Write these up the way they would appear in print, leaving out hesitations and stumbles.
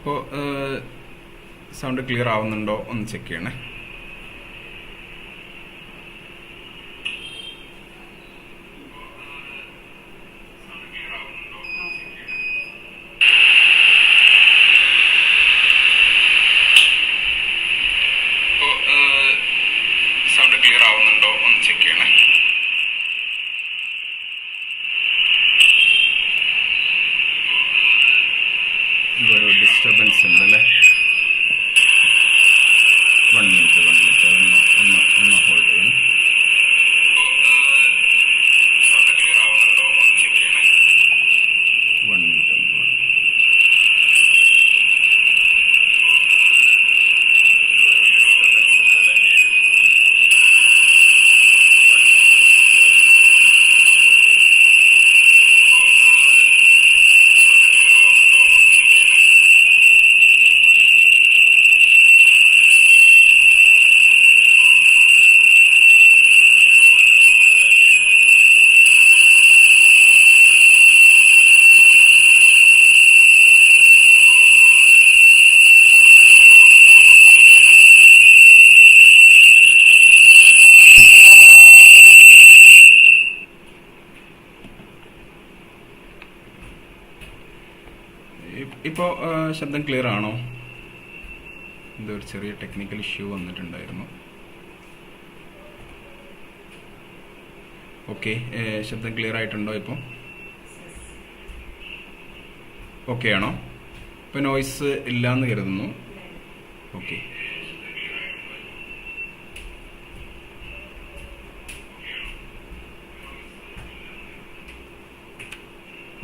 ഇപ്പോൾ sound clear ആവുന്നുണ്ടോ ഒന്ന് ചെക്ക് ചെയ്യണേ. സൗണ്ട് ക്ലിയർ ആവുന്നുണ്ടോ ഒന്ന് ചെക്ക് ചെയ്യണേ. ഇതൊരു ഡിസ്റ്റർബൻസ് ഉണ്ടല്ലേ. 1 മിനിറ്റ് ഒന്ന് ഹോൾഡ് ചെയ്യണം. സൗണ്ട് ക്ലിയർ ആവുന്നുണ്ടോ ഒന്ന് ചെക്ക് ചെയ്യണേ. 1 മിനിറ്റ് ഇപ്പോൾ ശബ്ദം ക്ലിയർ ആണോ? ഇതൊരു ചെറിയ ടെക്നിക്കൽ ഇഷ്യൂ വന്നിട്ടുണ്ടായിരുന്നു. ഓക്കെ, ശബ്ദം ക്ലിയർ ആയിട്ടുണ്ടോ? ഇപ്പോൾ ഓക്കെ ആണോ? ഇപ്പോൾ നോയ്സ് ഇല്ലയെന്ന് കരുതുന്നു. ഓക്കെ,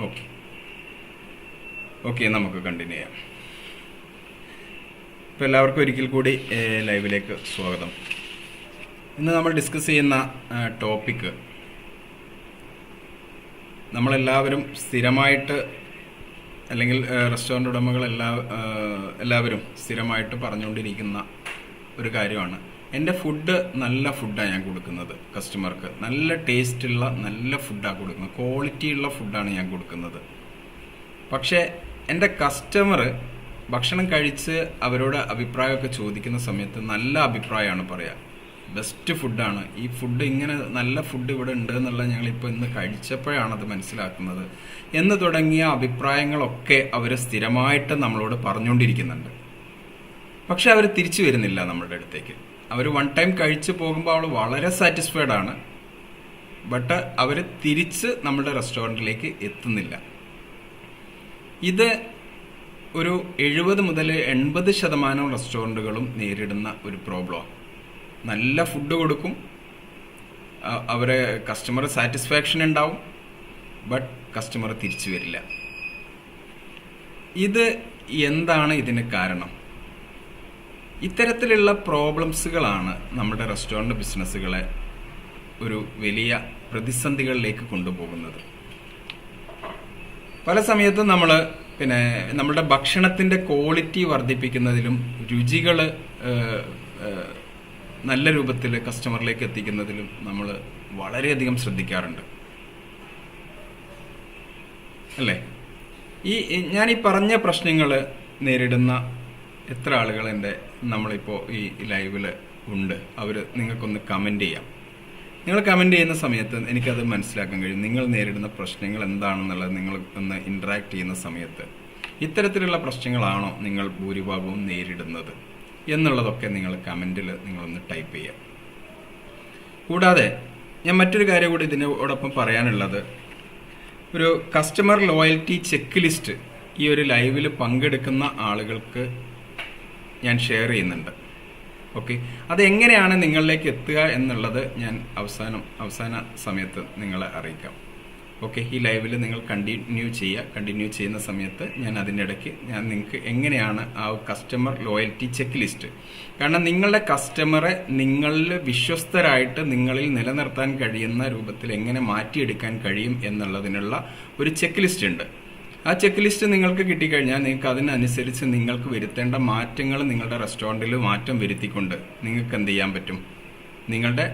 ഓക്കെ ഓക്കെ നമുക്ക് കണ്ടിന്യൂ ചെയ്യാം. ഇപ്പോൾ എല്ലാവർക്കും ഒരിക്കൽ കൂടി ലൈവിലേക്ക് സ്വാഗതം. ഇന്ന് നമ്മൾ ഡിസ്കസ് ചെയ്യുന്ന ടോപ്പിക്ക്, നമ്മളെല്ലാവരും സ്ഥിരമായിട്ട് അല്ലെങ്കിൽ റെസ്റ്റോറൻറ്റ് ഉടമകൾ എല്ലാവരും സ്ഥിരമായിട്ട് പറഞ്ഞുകൊണ്ടിരിക്കുന്ന ഒരു കാര്യമാണ്. എൻ്റെ ഫുഡ് നല്ല ഫുഡാണ് ഞാൻ കൊടുക്കുന്നത് കസ്റ്റമർക്ക്. നല്ല ടേസ്റ്റുള്ള നല്ല ഫുഡാണ് കൊടുക്കുന്നത്, ക്വാളിറ്റിയുള്ള ഫുഡാണ് ഞാൻ കൊടുക്കുന്നത്. പക്ഷേ എൻ്റെ കസ്റ്റമർ ഭക്ഷണം കഴിച്ച് അവരോട് അഭിപ്രായമൊക്കെ ചോദിക്കുന്ന സമയത്ത് നല്ല അഭിപ്രായമാണ് പറയുക, ബെസ്റ്റ് ഫുഡാണ്, ഈ ഫുഡ് ഇങ്ങനെ നല്ല ഫുഡ് ഇവിടെ ഉണ്ട് എന്നുള്ളത് ഞങ്ങളിപ്പോൾ ഇന്ന് കഴിച്ചപ്പോഴാണത് മനസ്സിലാക്കുന്നത് എന്ന് തുടങ്ങിയ അഭിപ്രായങ്ങളൊക്കെ അവർ സ്ഥിരമായിട്ട് നമ്മളോട് പറഞ്ഞുകൊണ്ടിരിക്കുന്നുണ്ട്. പക്ഷെ അവർ തിരിച്ചു വരുന്നില്ല നമ്മളുടെ അടുത്തേക്ക്. അവർ വൺ ടൈം കഴിച്ചു പോകുമ്പോൾ അവൾ വളരെ സാറ്റിസ്ഫൈഡ് ആണ്, ബട്ട് അവർ തിരിച്ച് നമ്മുടെ റെസ്റ്റോറൻറ്റിലേക്ക് എത്തുന്നില്ല. ഇത് ഒരു 70 മുതൽ 80% റെസ്റ്റോറൻറ്റുകളും നേരിടുന്ന ഒരു പ്രോബ്ലമാണ്. നല്ല ഫുഡ് കൊടുക്കും, അവരെ കസ്റ്റമർ സാറ്റിസ്ഫാക്ഷൻ ഉണ്ടാവും, ബട്ട് കസ്റ്റമർ തിരിച്ചു വരില്ല. ഇത് എന്താണ് ഇതിന് കാരണം? ഇത്തരത്തിലുള്ള പ്രോബ്ലംസുകളാണ് നമ്മുടെ റെസ്റ്റോറൻറ്റ് ബിസിനസ്സുകളെ ഒരു വലിയ പ്രതിസന്ധികളിലേക്ക് കൊണ്ടുപോകുന്നത്. പല സമയത്തും നമ്മൾ നമ്മുടെ ഭക്ഷണത്തിൻ്റെ ക്വാളിറ്റി വർദ്ധിപ്പിക്കുന്നതിലും രുചികൾ നല്ല രൂപത്തിൽ കസ്റ്റമറിലേക്ക് എത്തിക്കുന്നതിലും നമ്മൾ വളരെയധികം ശ്രദ്ധിക്കാറുണ്ട്, അല്ലേ? ഞാൻ ഈ പറഞ്ഞ പ്രശ്നങ്ങൾ നേരിടുന്ന എത്ര ആളുകൾ നമ്മളിപ്പോൾ ഈ ലൈവിൽ ഉണ്ട്? നിങ്ങൾക്കൊന്ന് കമൻറ്റ് ചെയ്യാം. നിങ്ങൾ കമൻറ്റ് ചെയ്യുന്ന സമയത്ത് എനിക്കത് മനസ്സിലാക്കാൻ കഴിയും നിങ്ങൾ നേരിടുന്ന പ്രശ്നങ്ങൾ എന്താണെന്നുള്ളത്. നിങ്ങൾ ഒന്ന് ഇൻട്രാക്ട് ചെയ്യുന്ന സമയത്ത് ഇത്തരത്തിലുള്ള പ്രശ്നങ്ങളാണോ നിങ്ങൾ ഭൂരിഭാഗവും നേരിടുന്നത് എന്നുള്ളതൊക്കെ നിങ്ങൾ കമൻറ്റിൽ നിങ്ങളൊന്ന് ടൈപ്പ് ചെയ്യാം. കൂടാതെ ഞാൻ മറ്റൊരു കാര്യം കൂടി ഇതിനോടൊപ്പം പറയാനുള്ളത്, ഒരു കസ്റ്റമർ ലോയൽറ്റി ചെക്ക് ലിസ്റ്റ് ഈ ഒരു ലൈവിൽ പങ്കെടുക്കുന്ന ആളുകൾക്ക് ഞാൻ ഷെയർ ചെയ്യുന്നുണ്ട്. ഓക്കെ, അതെങ്ങനെയാണ് നിങ്ങളിലേക്ക് എത്തുക എന്നുള്ളത് ഞാൻ അവസാന സമയത്ത് നിങ്ങളെ അറിയിക്കാം. ഓക്കെ, ഈ ലൈവിൽ നിങ്ങൾ കണ്ടിന്യൂ ചെയ്യുന്ന സമയത്ത് ഞാൻ അതിൻ്റെ ഇടയ്ക്ക് നിങ്ങൾക്ക് എങ്ങനെയാണ് ആ കസ്റ്റമർ ലോയൽറ്റി ചെക്ക് ലിസ്റ്റ്, കാരണം നിങ്ങളുടെ കസ്റ്റമറെ നിങ്ങളിൽ വിശ്വസ്തരായിട്ട് നിങ്ങളിൽ നിലനിർത്താൻ കഴിയുന്ന രൂപത്തിൽ എങ്ങനെ മാറ്റിയെടുക്കാൻ കഴിയും എന്നുള്ളതിനുള്ള ഒരു ചെക്ക് ലിസ്റ്റ് ഉണ്ട്. ആ ചെക്ക് ലിസ്റ്റ് നിങ്ങൾക്ക് കിട്ടിക്കഴിഞ്ഞാൽ നിങ്ങൾക്ക് അതിനനുസരിച്ച് നിങ്ങൾക്ക് വരുത്തേണ്ട മാറ്റങ്ങൾ നിങ്ങളുടെ റെസ്റ്റോറൻറ്റിൽ മാറ്റം വരുത്തിക്കൊണ്ട് നിങ്ങൾക്ക് എന്ത് ചെയ്യാൻ പറ്റും? നിങ്ങളുടെ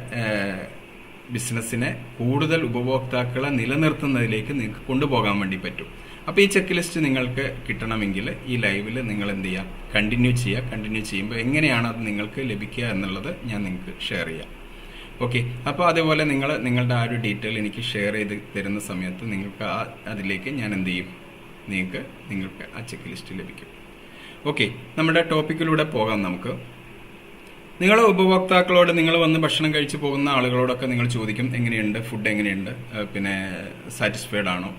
ബിസിനസ്സിനെ കൂടുതൽ ഉപഭോക്താക്കളെ നിലനിർത്തുന്നതിലേക്ക് നിങ്ങൾക്ക് കൊണ്ടുപോകാൻ വേണ്ടി പറ്റും. അപ്പോൾ ഈ ചെക്ക് ലിസ്റ്റ് നിങ്ങൾക്ക് കിട്ടണമെങ്കിൽ ഈ ലൈവിൽ നിങ്ങൾ എന്ത് ചെയ്യുക, കണ്ടിന്യൂ ചെയ്യുമ്പോൾ എങ്ങനെയാണ് അത് നിങ്ങൾക്ക് ലഭിക്കുക എന്നുള്ളത് ഞാൻ നിങ്ങൾക്ക് ഷെയർ ചെയ്യാം. ഓക്കെ, അപ്പോൾ അതേപോലെ നിങ്ങളുടെ ആ ഒരു ഡീറ്റെയിൽ എനിക്ക് ഷെയർ ചെയ്ത് തരുന്ന സമയത്ത് നിങ്ങൾക്ക് അതിലേക്ക് ഞാൻ എന്ത് ചെയ്യും, നിങ്ങൾക്ക് ആ ചെക്ക് ലിസ്റ്റ് ലഭിക്കും. ഓക്കെ, നമ്മുടെ ടോപ്പിക്കിലൂടെ പോകാം നമുക്ക്. നിങ്ങൾ ഉപഭോക്താക്കളോട്, നിങ്ങൾ വന്ന് ഭക്ഷണം കഴിച്ച് പോകുന്ന ആളുകളോടൊക്കെ നിങ്ങൾ ചോദിക്കും എങ്ങനെയുണ്ട് ഫുഡ്, എങ്ങനെയുണ്ട്, പിന്നെ സാറ്റിസ്ഫൈഡ് ആണോ,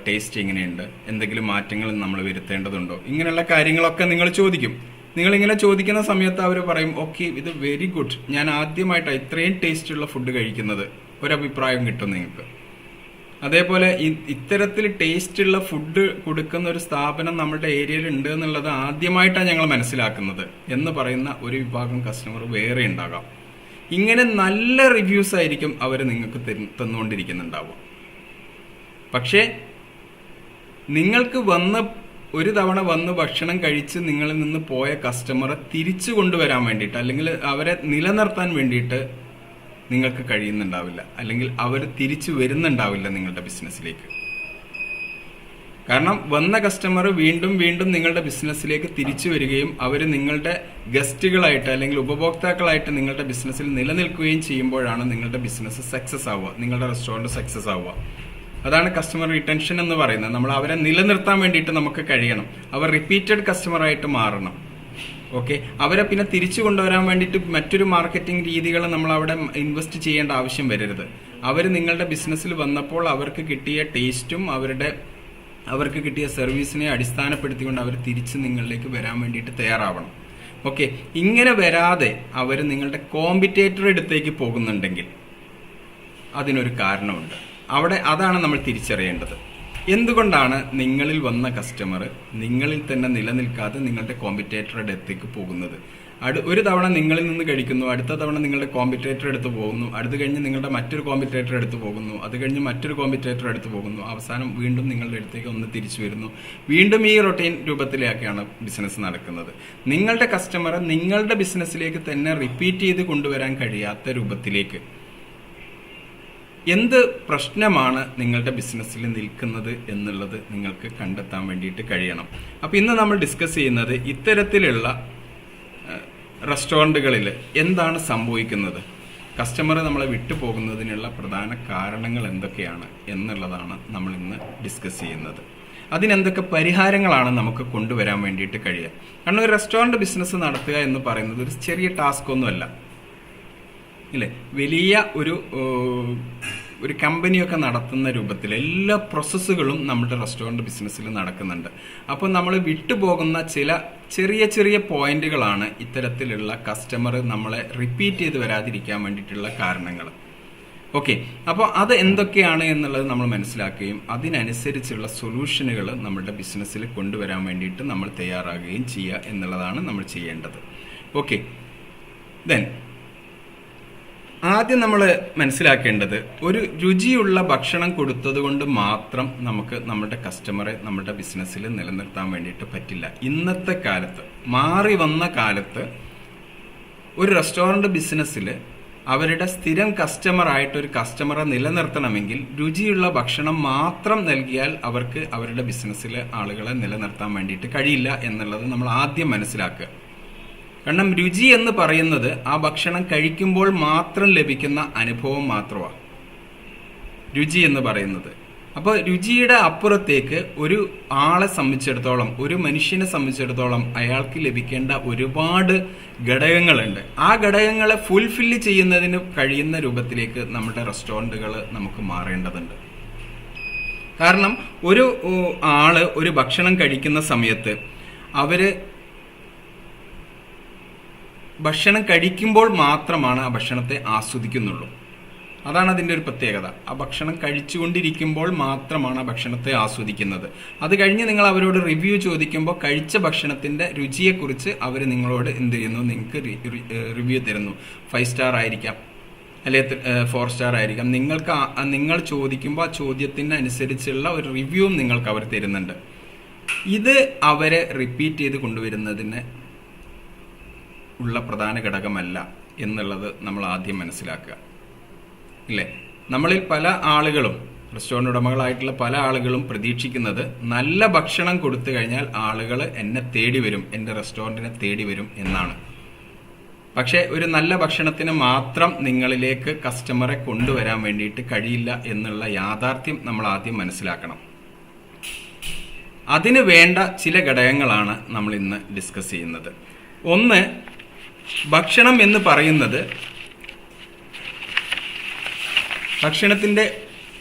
ടേസ്റ്റ് എങ്ങനെയുണ്ട്, എന്തെങ്കിലും മാറ്റങ്ങൾ നമ്മൾ വരുത്തേണ്ടതുണ്ടോ, ഇങ്ങനെയുള്ള കാര്യങ്ങളൊക്കെ നിങ്ങൾ ചോദിക്കും. നിങ്ങളിങ്ങനെ ചോദിക്കുന്ന സമയത്ത് അവർ പറയും ഓക്കെ ഇത് വെരി ഗുഡ്, ഞാൻ ആദ്യമായിട്ടാണ് ഇത്രയും ടേസ്റ്റുള്ള ഫുഡ് കഴിക്കുന്നത്, ഒരഭിപ്രായം കിട്ടും നിങ്ങൾക്ക്. അതേപോലെ ഇത്തരത്തിൽ ടേസ്റ്റുള്ള ഫുഡ് കൊടുക്കുന്ന ഒരു സ്ഥാപനം നമ്മുടെ ഏരിയയിൽ ഉണ്ട് എന്നുള്ളത് ആദ്യമായിട്ടാണ് ഞങ്ങൾ മനസ്സിലാക്കുന്നത് എന്ന് പറയുന്ന ഒരു വിഭാഗം കസ്റ്റമർ വേറെ ഉണ്ടാകാം. ഇങ്ങനെ നല്ല റിവ്യൂസ് ആയിരിക്കും അവർ നിങ്ങൾക്ക് തന്നുകൊണ്ടിരിക്കുന്നുണ്ടാവുക. പക്ഷേ നിങ്ങൾക്ക് ഒരു തവണ വന്ന് ഭക്ഷണം കഴിച്ച് നിങ്ങളിൽ നിന്ന് പോയ കസ്റ്റമറെ തിരിച്ചു കൊണ്ടുവരാൻ വേണ്ടിയിട്ട്, അല്ലെങ്കിൽ അവരെ നിലനിർത്താൻ വേണ്ടിയിട്ട് നിങ്ങൾക്ക് കഴിയുന്നുണ്ടാവില്ല, അല്ലെങ്കിൽ അവർ തിരിച്ചു വരുന്നുണ്ടാവില്ല നിങ്ങളുടെ ബിസിനസ്സിലേക്ക്. കാരണം വന്ന കസ്റ്റമർ വീണ്ടും വീണ്ടും നിങ്ങളുടെ ബിസിനസ്സിലേക്ക് തിരിച്ചു വരികയും അവർ നിങ്ങളുടെ ഗസ്റ്റുകളായിട്ട് അല്ലെങ്കിൽ ഉപഭോക്താക്കളായിട്ട് നിങ്ങളുടെ ബിസിനസ്സിൽ നിലനിൽക്കുകയും ചെയ്യുമ്പോഴാണ് നിങ്ങളുടെ ബിസിനസ് സക്സസ് ആവുക, നിങ്ങളുടെ റെസ്റ്റോറൻറ്റ് സക്സസ് ആവുക. അതാണ് കസ്റ്റമർ റിട്ടൻഷൻ എന്ന് പറയുന്നത്. നമ്മൾ അവരെ നിലനിർത്താൻ വേണ്ടിയിട്ട് നമുക്ക് കഴിയണം, അവർ റിപ്പീറ്റഡ് കസ്റ്റമറായിട്ട് മാറണം. ഓക്കെ, അവരെ പിന്നെ തിരിച്ചു കൊണ്ടുവരാൻ വേണ്ടിയിട്ട് മറ്റൊരു മാർക്കറ്റിംഗ് രീതികൾ നമ്മൾ അവിടെ ഇൻവെസ്റ്റ് ചെയ്യേണ്ട ആവശ്യം വരരുത്. അവർ നിങ്ങളുടെ ബിസിനസ്സിൽ വന്നപ്പോൾ അവർക്ക് കിട്ടിയ ടേസ്റ്റും അവർക്ക് കിട്ടിയ സർവീസിനെ അടിസ്ഥാനപ്പെടുത്തിക്കൊണ്ട് അവർ തിരിച്ച് നിങ്ങളിലേക്ക് വരാൻ വേണ്ടിയിട്ട് തയ്യാറാവണം. ഓക്കെ, ഇങ്ങനെ വരാതെ അവർ നിങ്ങളുടെ കോമ്പറ്റേറ്റർ അടുത്തേക്ക് പോകുന്നുണ്ടെങ്കിൽ അതിനൊരു കാരണമുണ്ട്. അതാണ് നമ്മൾ തിരിച്ചറിയേണ്ടത്. എന്തുകൊണ്ടാണ് നിങ്ങളിൽ വന്ന കസ്റ്റമർ നിങ്ങളിൽ തന്നെ നിലനിൽക്കാതെ നിങ്ങളുടെ കോമ്പറ്റേറ്ററുടെ അടുത്തേക്ക് പോകുന്നത്? ഒരു തവണ നിങ്ങളിൽ നിന്ന് കഴിക്കുന്നു, അടുത്ത തവണ നിങ്ങളുടെ കോമ്പറ്റേറ്റർ അടുത്ത് പോകുന്നു, അടുത്ത് കഴിഞ്ഞ് നിങ്ങളുടെ മറ്റൊരു കോമ്പറ്റേറ്റർ അടുത്ത് പോകുന്നു, അത് കഴിഞ്ഞ് മറ്റൊരു കോമ്പറ്റേറ്റർ അടുത്ത് പോകുന്നു, അവസാനം വീണ്ടും നിങ്ങളുടെ അടുത്തേക്ക് ഒന്ന് തിരിച്ചു വരുന്നു. വീണ്ടും ഈ റൊട്ടീൻ രൂപത്തിലേക്കാണ് ബിസിനസ് നടക്കുന്നത്. നിങ്ങളുടെ കസ്റ്റമറെ നിങ്ങളുടെ ബിസിനസ്സിലേക്ക് തന്നെ റിപ്പീറ്റ് ചെയ്ത് കൊണ്ടുവരാൻ കഴിയാത്ത രൂപത്തിലേക്ക് എന്ത് പ്രശ്നമാണ് നിങ്ങളുടെ ബിസിനസ്സിൽ നിൽക്കുന്നത് എന്നുള്ളത് നിങ്ങൾക്ക് കണ്ടെത്താൻ വേണ്ടിയിട്ട് കഴിയണം. അപ്പോൾ ഇന്ന് നമ്മൾ ഡിസ്കസ് ചെയ്യുന്നത് ഇത്തരത്തിലുള്ള റെസ്റ്റോറൻറ്റുകളിൽ എന്താണ് സംഭവിക്കുന്നത്, കസ്റ്റമർ നമ്മളെ വിട്ടുപോകുന്നതിനുള്ള പ്രധാന കാരണങ്ങൾ എന്തൊക്കെയാണ് എന്നുള്ളതാണ് നമ്മൾ ഇന്ന് ഡിസ്കസ് ചെയ്യുന്നത്. അതിനെന്തൊക്കെ പരിഹാരങ്ങളാണ് നമുക്ക് കൊണ്ടുവരാൻ വേണ്ടിയിട്ട് കഴിയുക. കാരണം ഒരു റെസ്റ്റോറൻറ്റ് ബിസിനസ് നടത്തുക എന്ന് പറയുന്നത് ഒരു ചെറിയ ടാസ്ക് ഒന്നുമല്ല, ഇല്ലേ? വലിയ ഒരു കമ്പനിയൊക്കെ നടത്തുന്ന രൂപത്തിൽ എല്ലാ പ്രോസസ്സുകളും നമ്മുടെ റെസ്റ്റോറൻറ്റ് ബിസിനസ്സിൽ നടക്കുന്നുണ്ട്. അപ്പോൾ നമ്മൾ വിട്ടുപോകുന്ന ചില ചെറിയ ചെറിയ പോയിന്റുകളാണ് ഇത്തരത്തിലുള്ള കസ്റ്റമർ നമ്മളെ റിപ്പീറ്റ് ചെയ്ത് വരാതിരിക്കാൻ വേണ്ടിയിട്ടുള്ള കാരണങ്ങൾ. ഓക്കെ, അപ്പോൾ അത് എന്തൊക്കെയാണ് എന്നുള്ളത് നമ്മൾ മനസ്സിലാക്കുകയും അതിനനുസരിച്ചുള്ള സൊല്യൂഷനുകൾ നമ്മുടെ ബിസിനസ്സിൽ കൊണ്ടുവരാൻ വേണ്ടിയിട്ട് നമ്മൾ തയ്യാറാകുകയും ചെയ്യുക എന്നുള്ളതാണ് നമ്മൾ ചെയ്യേണ്ടത്. ഓക്കെ, ദെൻ ആദ്യം നമ്മൾ മനസ്സിലാക്കേണ്ടത്, ഒരു രുചിയുള്ള ഭക്ഷണം കൊടുത്തത് കൊണ്ട് മാത്രം നമുക്ക് നമ്മുടെ കസ്റ്റമറെ നമ്മുടെ ബിസിനസ്സിൽ നിലനിർത്താൻ വേണ്ടിയിട്ട് പറ്റില്ല. ഇന്നത്തെ കാലത്ത്, മാറി വന്ന കാലത്ത്, ഒരു റെസ്റ്റോറൻറ്റ് ബിസിനസ്സിൽ അവരുടെ സ്ഥിരം കസ്റ്റമറായിട്ട് ഒരു കസ്റ്റമറെ നിലനിർത്തണമെങ്കിൽ രുചിയുള്ള ഭക്ഷണം മാത്രം നൽകിയാൽ അവർക്ക് അവരുടെ ബിസിനസ്സിലെ ആളുകളെ നിലനിർത്താൻ വേണ്ടിയിട്ട് കഴിയില്ല എന്നുള്ളത് നമ്മൾ ആദ്യം മനസ്സിലാക്കുക. കാരണം രുചി എന്ന് പറയുന്നത് ആ ഭക്ഷണം കഴിക്കുമ്പോൾ മാത്രം ലഭിക്കുന്ന അനുഭവം മാത്രമാണ് രുചി എന്ന് പറയുന്നത്. അപ്പോൾ രുചിയുടെ അപ്പുറത്തേക്ക് ഒരു ആളെ സംബന്ധിച്ചിടത്തോളം, ഒരു മനുഷ്യനെ സംബന്ധിച്ചിടത്തോളം അയാൾക്ക് ലഭിക്കേണ്ട ഒരുപാട് ഘടകങ്ങളുണ്ട്. ആ ഘടകങ്ങളെ ഫുൾഫില്ല് ചെയ്യുന്നതിന് കഴിയുന്ന രൂപത്തിലേക്ക് നമ്മുടെ റെസ്റ്റോറൻറ്റുകൾ നമുക്ക് മാറേണ്ടതുണ്ട്. കാരണം ഒരു ആള് ഒരു ഭക്ഷണം കഴിക്കുന്ന സമയത്ത് അവര് ഭക്ഷണം കഴിക്കുമ്പോൾ മാത്രമാണ് ആ ഭക്ഷണത്തെ ആസ്വദിക്കുന്നുള്ളൂ. അതാണ് അതിൻ്റെ ഒരു പ്രത്യേകത. ആ ഭക്ഷണം കഴിച്ചുകൊണ്ടിരിക്കുമ്പോൾ മാത്രമാണ് ആ ഭക്ഷണത്തെ ആസ്വദിക്കുന്നത്. അത് കഴിഞ്ഞ് നിങ്ങൾ അവരോട് റിവ്യൂ ചോദിക്കുമ്പോൾ കഴിച്ച ഭക്ഷണത്തിൻ്റെ രുചിയെക്കുറിച്ച് അവർ നിങ്ങളോട് എന്ത് ചെയ്യുന്നു, നിങ്ങൾക്ക് റിവ്യൂ തരുന്നു. 5 സ്റ്റാർ ആയിരിക്കാം, അല്ലെങ്കിൽ 4 സ്റ്റാർ ആയിരിക്കാം. നിങ്ങൾ ചോദിക്കുമ്പോൾ ആ ചോദ്യത്തിന് അനുസരിച്ചുള്ള ഒരു റിവ്യൂവും നിങ്ങൾക്ക് അവർ തരുന്നുണ്ട്. ഇത് അവരെ റിപ്പീറ്റ് ചെയ്ത് കൊണ്ടുവരുന്നതിന് ഉള്ള പ്രധാന ഘടകമല്ല എന്നുള്ളത് നമ്മൾ ആദ്യം മനസ്സിലാക്കുക, ഇല്ലേ? നമ്മളിൽ പല ആളുകളും റെസ്റ്റോറൻറ്റ് ഉടമകളായിട്ടുള്ള പല ആളുകളും പ്രതീക്ഷിക്കുന്നത് നല്ല ഭക്ഷണം കൊടുത്തു കഴിഞ്ഞാൽ ആളുകൾ എന്നെ തേടി വരും, എൻ്റെ റെസ്റ്റോറൻറ്റിനെ തേടി വരും എന്നാണ്. പക്ഷേ ഒരു നല്ല ഭക്ഷണത്തിന് മാത്രം നിങ്ങളിലേക്ക് കസ്റ്റമറെ കൊണ്ടുവരാൻ വേണ്ടിയിട്ട് കഴിയില്ല എന്നുള്ള യാഥാർത്ഥ്യം നമ്മൾ ആദ്യം മനസ്സിലാക്കണം. അതിന് വേണ്ട ചില ഘടകങ്ങളാണ് നമ്മൾ ഇന്ന് ഡിസ്കസ് ചെയ്യുന്നത്. ഒന്ന്, ഭക്ഷണം എന്ന് പറയുന്നത് ഭക്ഷണത്തിൻ്റെ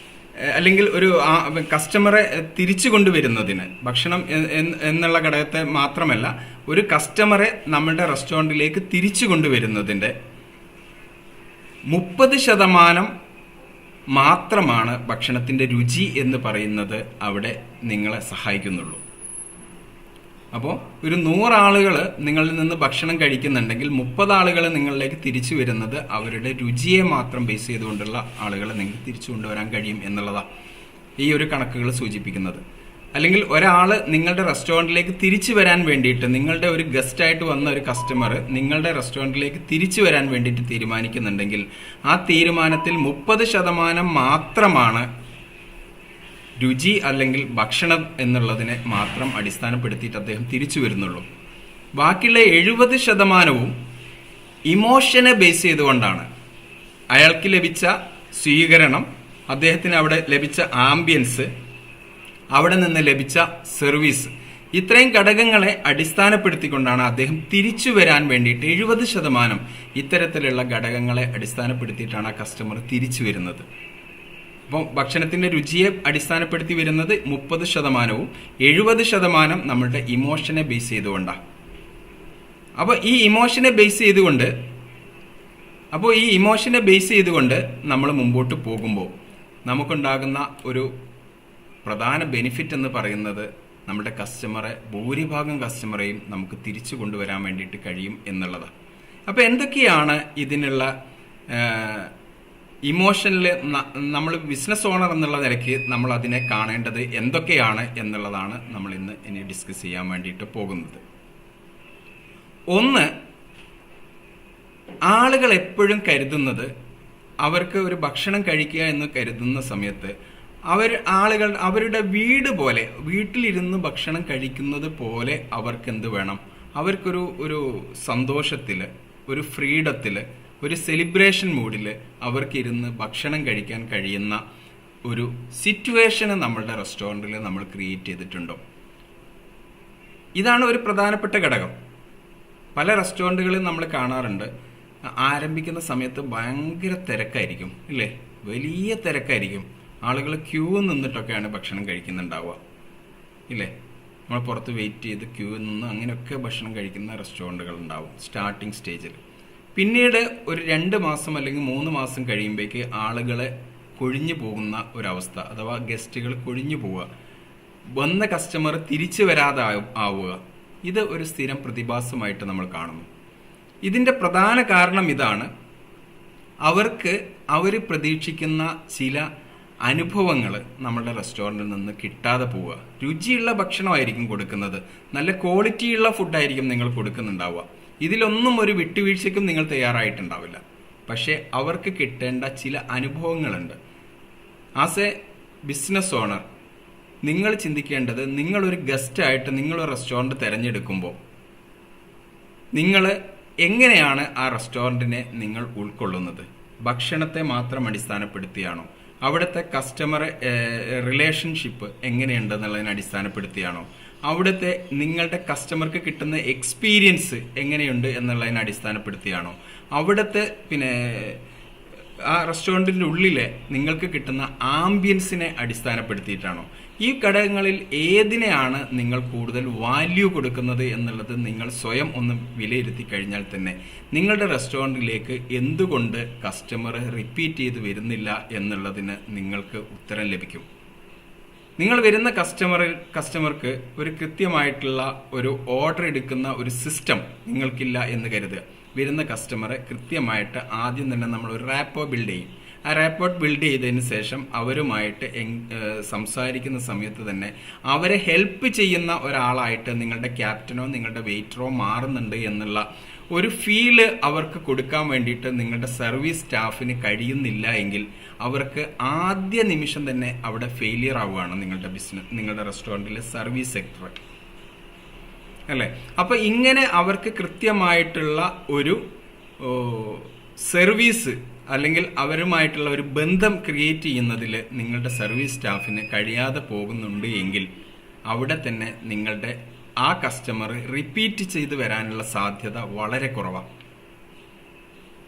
അല്ലെങ്കിൽ ഒരു കസ്റ്റമറെ തിരിച്ചു കൊണ്ടുവരുന്നതിന് ഭക്ഷണം എന്നുള്ള ഘടകത്തെ മാത്രമല്ല, ഒരു കസ്റ്റമറെ നമ്മുടെ റെസ്റ്റോറൻറ്റിലേക്ക് തിരിച്ചു കൊണ്ടുവരുന്നതിൻ്റെ 30% മാത്രമാണ് ഭക്ഷണത്തിൻ്റെ രുചി എന്ന് പറയുന്നത് അവിടെ നിങ്ങളെ സഹായിക്കുന്നുള്ളൂ. അപ്പോൾ ഒരു 100 ആളുകൾ നിങ്ങളിൽ നിന്ന് ഭക്ഷണം കഴിക്കുന്നുണ്ടെങ്കിൽ 30 ആളുകൾ നിങ്ങളിലേക്ക് തിരിച്ചു വരുന്നത് അവരുടെ രുചിയെ മാത്രം ബേസ് ചെയ്തുകൊണ്ടുള്ള ആളുകളെ നിങ്ങൾക്ക് തിരിച്ചു കൊണ്ടുവരാൻ കഴിയും എന്നുള്ളതാണ് ഈ ഒരു കണക്കുകൾ സൂചിപ്പിക്കുന്നത്. അല്ലെങ്കിൽ ഒരാൾ നിങ്ങളുടെ റെസ്റ്റോറൻറ്റിലേക്ക് തിരിച്ചു വരാൻ വേണ്ടിയിട്ട്, നിങ്ങളുടെ ഒരു ഗസ്റ്റായിട്ട് വന്ന ഒരു കസ്റ്റമർ നിങ്ങളുടെ റെസ്റ്റോറൻറ്റിലേക്ക് തിരിച്ചു വരാൻ വേണ്ടിയിട്ട് തീരുമാനിക്കുന്നുണ്ടെങ്കിൽ ആ തീരുമാനത്തിൽ 30% മാത്രമാണ് രുചി അല്ലെങ്കിൽ ഭക്ഷണം എന്നുള്ളതിനെ മാത്രം അടിസ്ഥാനപ്പെടുത്തിയിട്ട് അദ്ദേഹം തിരിച്ചു വരുന്നുള്ളൂ. ബാക്കിയുള്ള 70% ഇമോഷനെ ബേസ് ചെയ്തുകൊണ്ടാണ്. അയാൾക്ക് ലഭിച്ച സ്വീകരണം, അദ്ദേഹത്തിന് അവിടെ ലഭിച്ച ആംബിയൻസ്, അവിടെ നിന്ന് ലഭിച്ച സർവീസ്, ഇത്രയും ഘടകങ്ങളെ അടിസ്ഥാനപ്പെടുത്തിക്കൊണ്ടാണ് അദ്ദേഹം തിരിച്ചു വരാൻ വേണ്ടിയിട്ട് 70% ഇത്തരത്തിലുള്ള ഘടകങ്ങളെ അടിസ്ഥാനപ്പെടുത്തിയിട്ടാണ് ആ കസ്റ്റമർ തിരിച്ചു വരുന്നത്. അപ്പോൾ ഭക്ഷണത്തിന്റെ രുചിയെ അടിസ്ഥാനപ്പെടുത്തി വരുന്നത് 30%, 70% നമ്മളുടെ ഇമോഷനെ ബേസ് ചെയ്തുകൊണ്ടാണ്. അപ്പോൾ ഈ ഇമോഷനെ ബേസ് ചെയ്തുകൊണ്ട് നമ്മൾ മുമ്പോട്ട് പോകുമ്പോൾ നമുക്കുണ്ടാകുന്ന ഒരു പ്രധാന ബെനിഫിറ്റ് എന്ന് പറയുന്നത് നമ്മുടെ ഭൂരിഭാഗം കസ്റ്റമറെയും നമുക്ക് തിരിച്ചു കൊണ്ടുവരാൻ വേണ്ടിയിട്ട് കഴിയും എന്നുള്ളതാണ്. അപ്പോൾ എന്തൊക്കെയാണ് ഇതിനുള്ള ഇമോഷനിൽ നമ്മൾ ബിസിനസ് ഓണർ എന്നുള്ള നിലയ്ക്ക് നമ്മൾ അതിനെ കാണേണ്ടത് എന്തൊക്കെയാണ് എന്നുള്ളതാണ് നമ്മൾ ഇനി ഡിസ്കസ് ചെയ്യാൻ വേണ്ടിയിട്ട് പോകുന്നത്. ഒന്ന്, ആളുകൾ എപ്പോഴും കരുതുന്നത് അവർക്ക് ഒരു ഭക്ഷണം കഴിക്കുക എന്ന് കരുതുന്ന സമയത്ത് ആളുകൾ അവരുടെ വീട്ടിലിരുന്ന് ഭക്ഷണം കഴിക്കുന്നത് പോലെ അവർക്ക് എന്ത് വേണം, അവർക്കൊരു സന്തോഷത്തിൽ, ഒരു ഫ്രീഡത്തിൽ, ഒരു സെലിബ്രേഷൻ മൂഡിൽ അവർക്കിരുന്ന് ഭക്ഷണം കഴിക്കാൻ കഴിയുന്ന ഒരു സിറ്റുവേഷന് നമ്മളുടെ റെസ്റ്റോറൻറ്റിൽ നമ്മൾ ക്രിയേറ്റ് ചെയ്തിട്ടുണ്ടോ? ഇതാണ് ഒരു പ്രധാനപ്പെട്ട ഘടകം. പല റെസ്റ്റോറൻറ്റുകളിൽ നമ്മൾ കാണാറുണ്ട്, ആരംഭിക്കുന്ന സമയത്ത് ഭയങ്കര തിരക്കായിരിക്കും, ഇല്ലേ? വലിയ തിരക്കായിരിക്കും. ആളുകൾ ക്യൂ നിന്നിട്ടൊക്കെയാണ് ഭക്ഷണം കഴിക്കുന്നുണ്ടാവുക, ഇല്ലേ? നമ്മൾ പുറത്ത് വെയിറ്റ് ചെയ്ത് ക്യൂ നിന്ന് അങ്ങനെയൊക്കെ ഭക്ഷണം കഴിക്കുന്ന റെസ്റ്റോറൻറ്റുകൾ ഉണ്ടാവും സ്റ്റാർട്ടിങ് സ്റ്റേജിൽ. പിന്നീട് ഒരു 2 മാസം അല്ലെങ്കിൽ 3 മാസം കഴിയുമ്പോഴേക്ക് ആളുകളെ കൊഴിഞ്ഞു പോകുന്ന ഒരവസ്ഥ, അഥവാ ഗസ്റ്റുകൾ കൊഴിഞ്ഞു പോവുക, വന്ന കസ്റ്റമർ തിരിച്ചു വരാതെ ആവുക, ഇത് ഒരു സ്ഥിരം പ്രതിഭാസമായിട്ട് നമ്മൾ കാണുന്നു. ഇതിൻ്റെ പ്രധാന കാരണം ഇതാണ്, അവർ പ്രതീക്ഷിക്കുന്ന ചില അനുഭവങ്ങൾ നമ്മുടെ റെസ്റ്റോറൻറ്റിൽ നിന്ന് കിട്ടാതെ പോവുക. രുചിയുള്ള ഭക്ഷണമായിരിക്കും കൊടുക്കുന്നത്, നല്ല ക്വാളിറ്റിയുള്ള ഫുഡായിരിക്കും നിങ്ങൾ കൊടുക്കുന്നുണ്ടാവുക, ഇതിലൊന്നും ഒരു വിട്ടുവീഴ്ചയ്ക്കും നിങ്ങൾ തയ്യാറായിട്ടുണ്ടാവില്ല. പക്ഷേ അവർക്ക് കിട്ടേണ്ട ചില അനുഭവങ്ങളുണ്ട്. ആസ് എ ബിസിനസ് ഓണർ നിങ്ങൾ ചിന്തിക്കേണ്ടത്, നിങ്ങളൊരു ഗസ്റ്റായിട്ട് നിങ്ങളൊരു റെസ്റ്റോറൻറ്റ് തിരഞ്ഞെടുക്കുമ്പോൾ നിങ്ങൾ എങ്ങനെയാണ് ആ റെസ്റ്റോറൻറ്റിനെ നിങ്ങൾ ഉൾക്കൊള്ളുന്നത്? ഭക്ഷണത്തെ മാത്രം അടിസ്ഥാനപ്പെടുത്തിയാണോ? അവിടുത്തെ കസ്റ്റമർ റിലേഷൻഷിപ്പ് എങ്ങനെയുണ്ടെന്നുള്ളതിനെ അടിസ്ഥാനപ്പെടുത്തിയാണോ? അവിടുത്തെ നിങ്ങളുടെ കസ്റ്റമർക്ക് കിട്ടുന്ന എക്സ്പീരിയൻസ് എങ്ങനെയുണ്ട് എന്നുള്ളതിനെ അടിസ്ഥാനപ്പെടുത്തിയാണോ? അവിടുത്തെ ആ റെസ്റ്റോറൻറ്റിൻ്റെ ഉള്ളിലെ നിങ്ങൾക്ക് കിട്ടുന്ന ആംബിയൻസിനെ അടിസ്ഥാനപ്പെടുത്തിയിട്ടാണോ? ഈ ഘടകങ്ങളിൽ ഏതിനെയാണ് നിങ്ങൾ കൂടുതൽ വാല്യൂ കൊടുക്കുന്നത് എന്നുള്ളത് നിങ്ങൾ സ്വയം ഒന്ന് വിലയിരുത്തി കഴിഞ്ഞാൽ തന്നെ നിങ്ങളുടെ റെസ്റ്റോറൻറ്റിലേക്ക് എന്തുകൊണ്ട് കസ്റ്റമർ റിപ്പീറ്റ് ചെയ്ത് വരുന്നില്ല എന്നുള്ളതിന് നിങ്ങൾക്ക് ഉത്തരം ലഭിക്കും. നിങ്ങൾ വരുന്ന കസ്റ്റമർക്ക് ഒരു കൃത്യമായിട്ടുള്ള ഒരു ഓർഡർ എടുക്കുന്ന ഒരു സിസ്റ്റം നിങ്ങൾക്കില്ല എന്ന് കരുതുക. വരുന്ന കസ്റ്റമറെ കൃത്യമായിട്ട് ആദ്യം തന്നെ നമ്മൾ ഒരു റാപ്പോ ബിൽഡ് ചെയ്യും. ആ റാപ്പോ ബിൽഡ് ചെയ്തതിന് ശേഷം അവരുമായിട്ട് സംസാരിക്കുന്ന സമയത്ത് തന്നെ അവരെ ഹെൽപ്പ് ചെയ്യുന്ന ഒരാളായിട്ട് നിങ്ങളുടെ ക്യാപ്റ്റനോ നിങ്ങളുടെ വെയിറ്ററോ മാറുന്നുണ്ട് എന്നുള്ള ഒരു ഫീല് അവർക്ക് കൊടുക്കാൻ വേണ്ടിയിട്ട് നിങ്ങളുടെ സർവീസ് സ്റ്റാഫിന് കഴിയുന്നില്ല എങ്കിൽ അവർക്ക് ആദ്യ നിമിഷം തന്നെ അവിടെ ഫെയിലിയർ ആവുകയാണ് നിങ്ങളുടെ ബിസിനസ്, നിങ്ങളുടെ റെസ്റ്റോറൻറ്റിലെ സർവീസ് സെക്ടർ അല്ലേ. അപ്പോൾ ഇങ്ങനെ അവർക്ക് കൃത്യമായിട്ടുള്ള ഒരു സർവീസ് അല്ലെങ്കിൽ അവരുമായിട്ടുള്ള ഒരു ബന്ധം ക്രിയേറ്റ് ചെയ്യുന്നതിൽ നിങ്ങളുടെ സർവീസ് സ്റ്റാഫിന് കഴിയാതെ പോകുന്നുണ്ട് എങ്കിൽ അവിടെ തന്നെ നിങ്ങളുടെ ആ കസ്റ്റമർ റിപ്പീറ്റ് ചെയ്ത് വരാനുള്ള സാധ്യത വളരെ കുറവാണ്.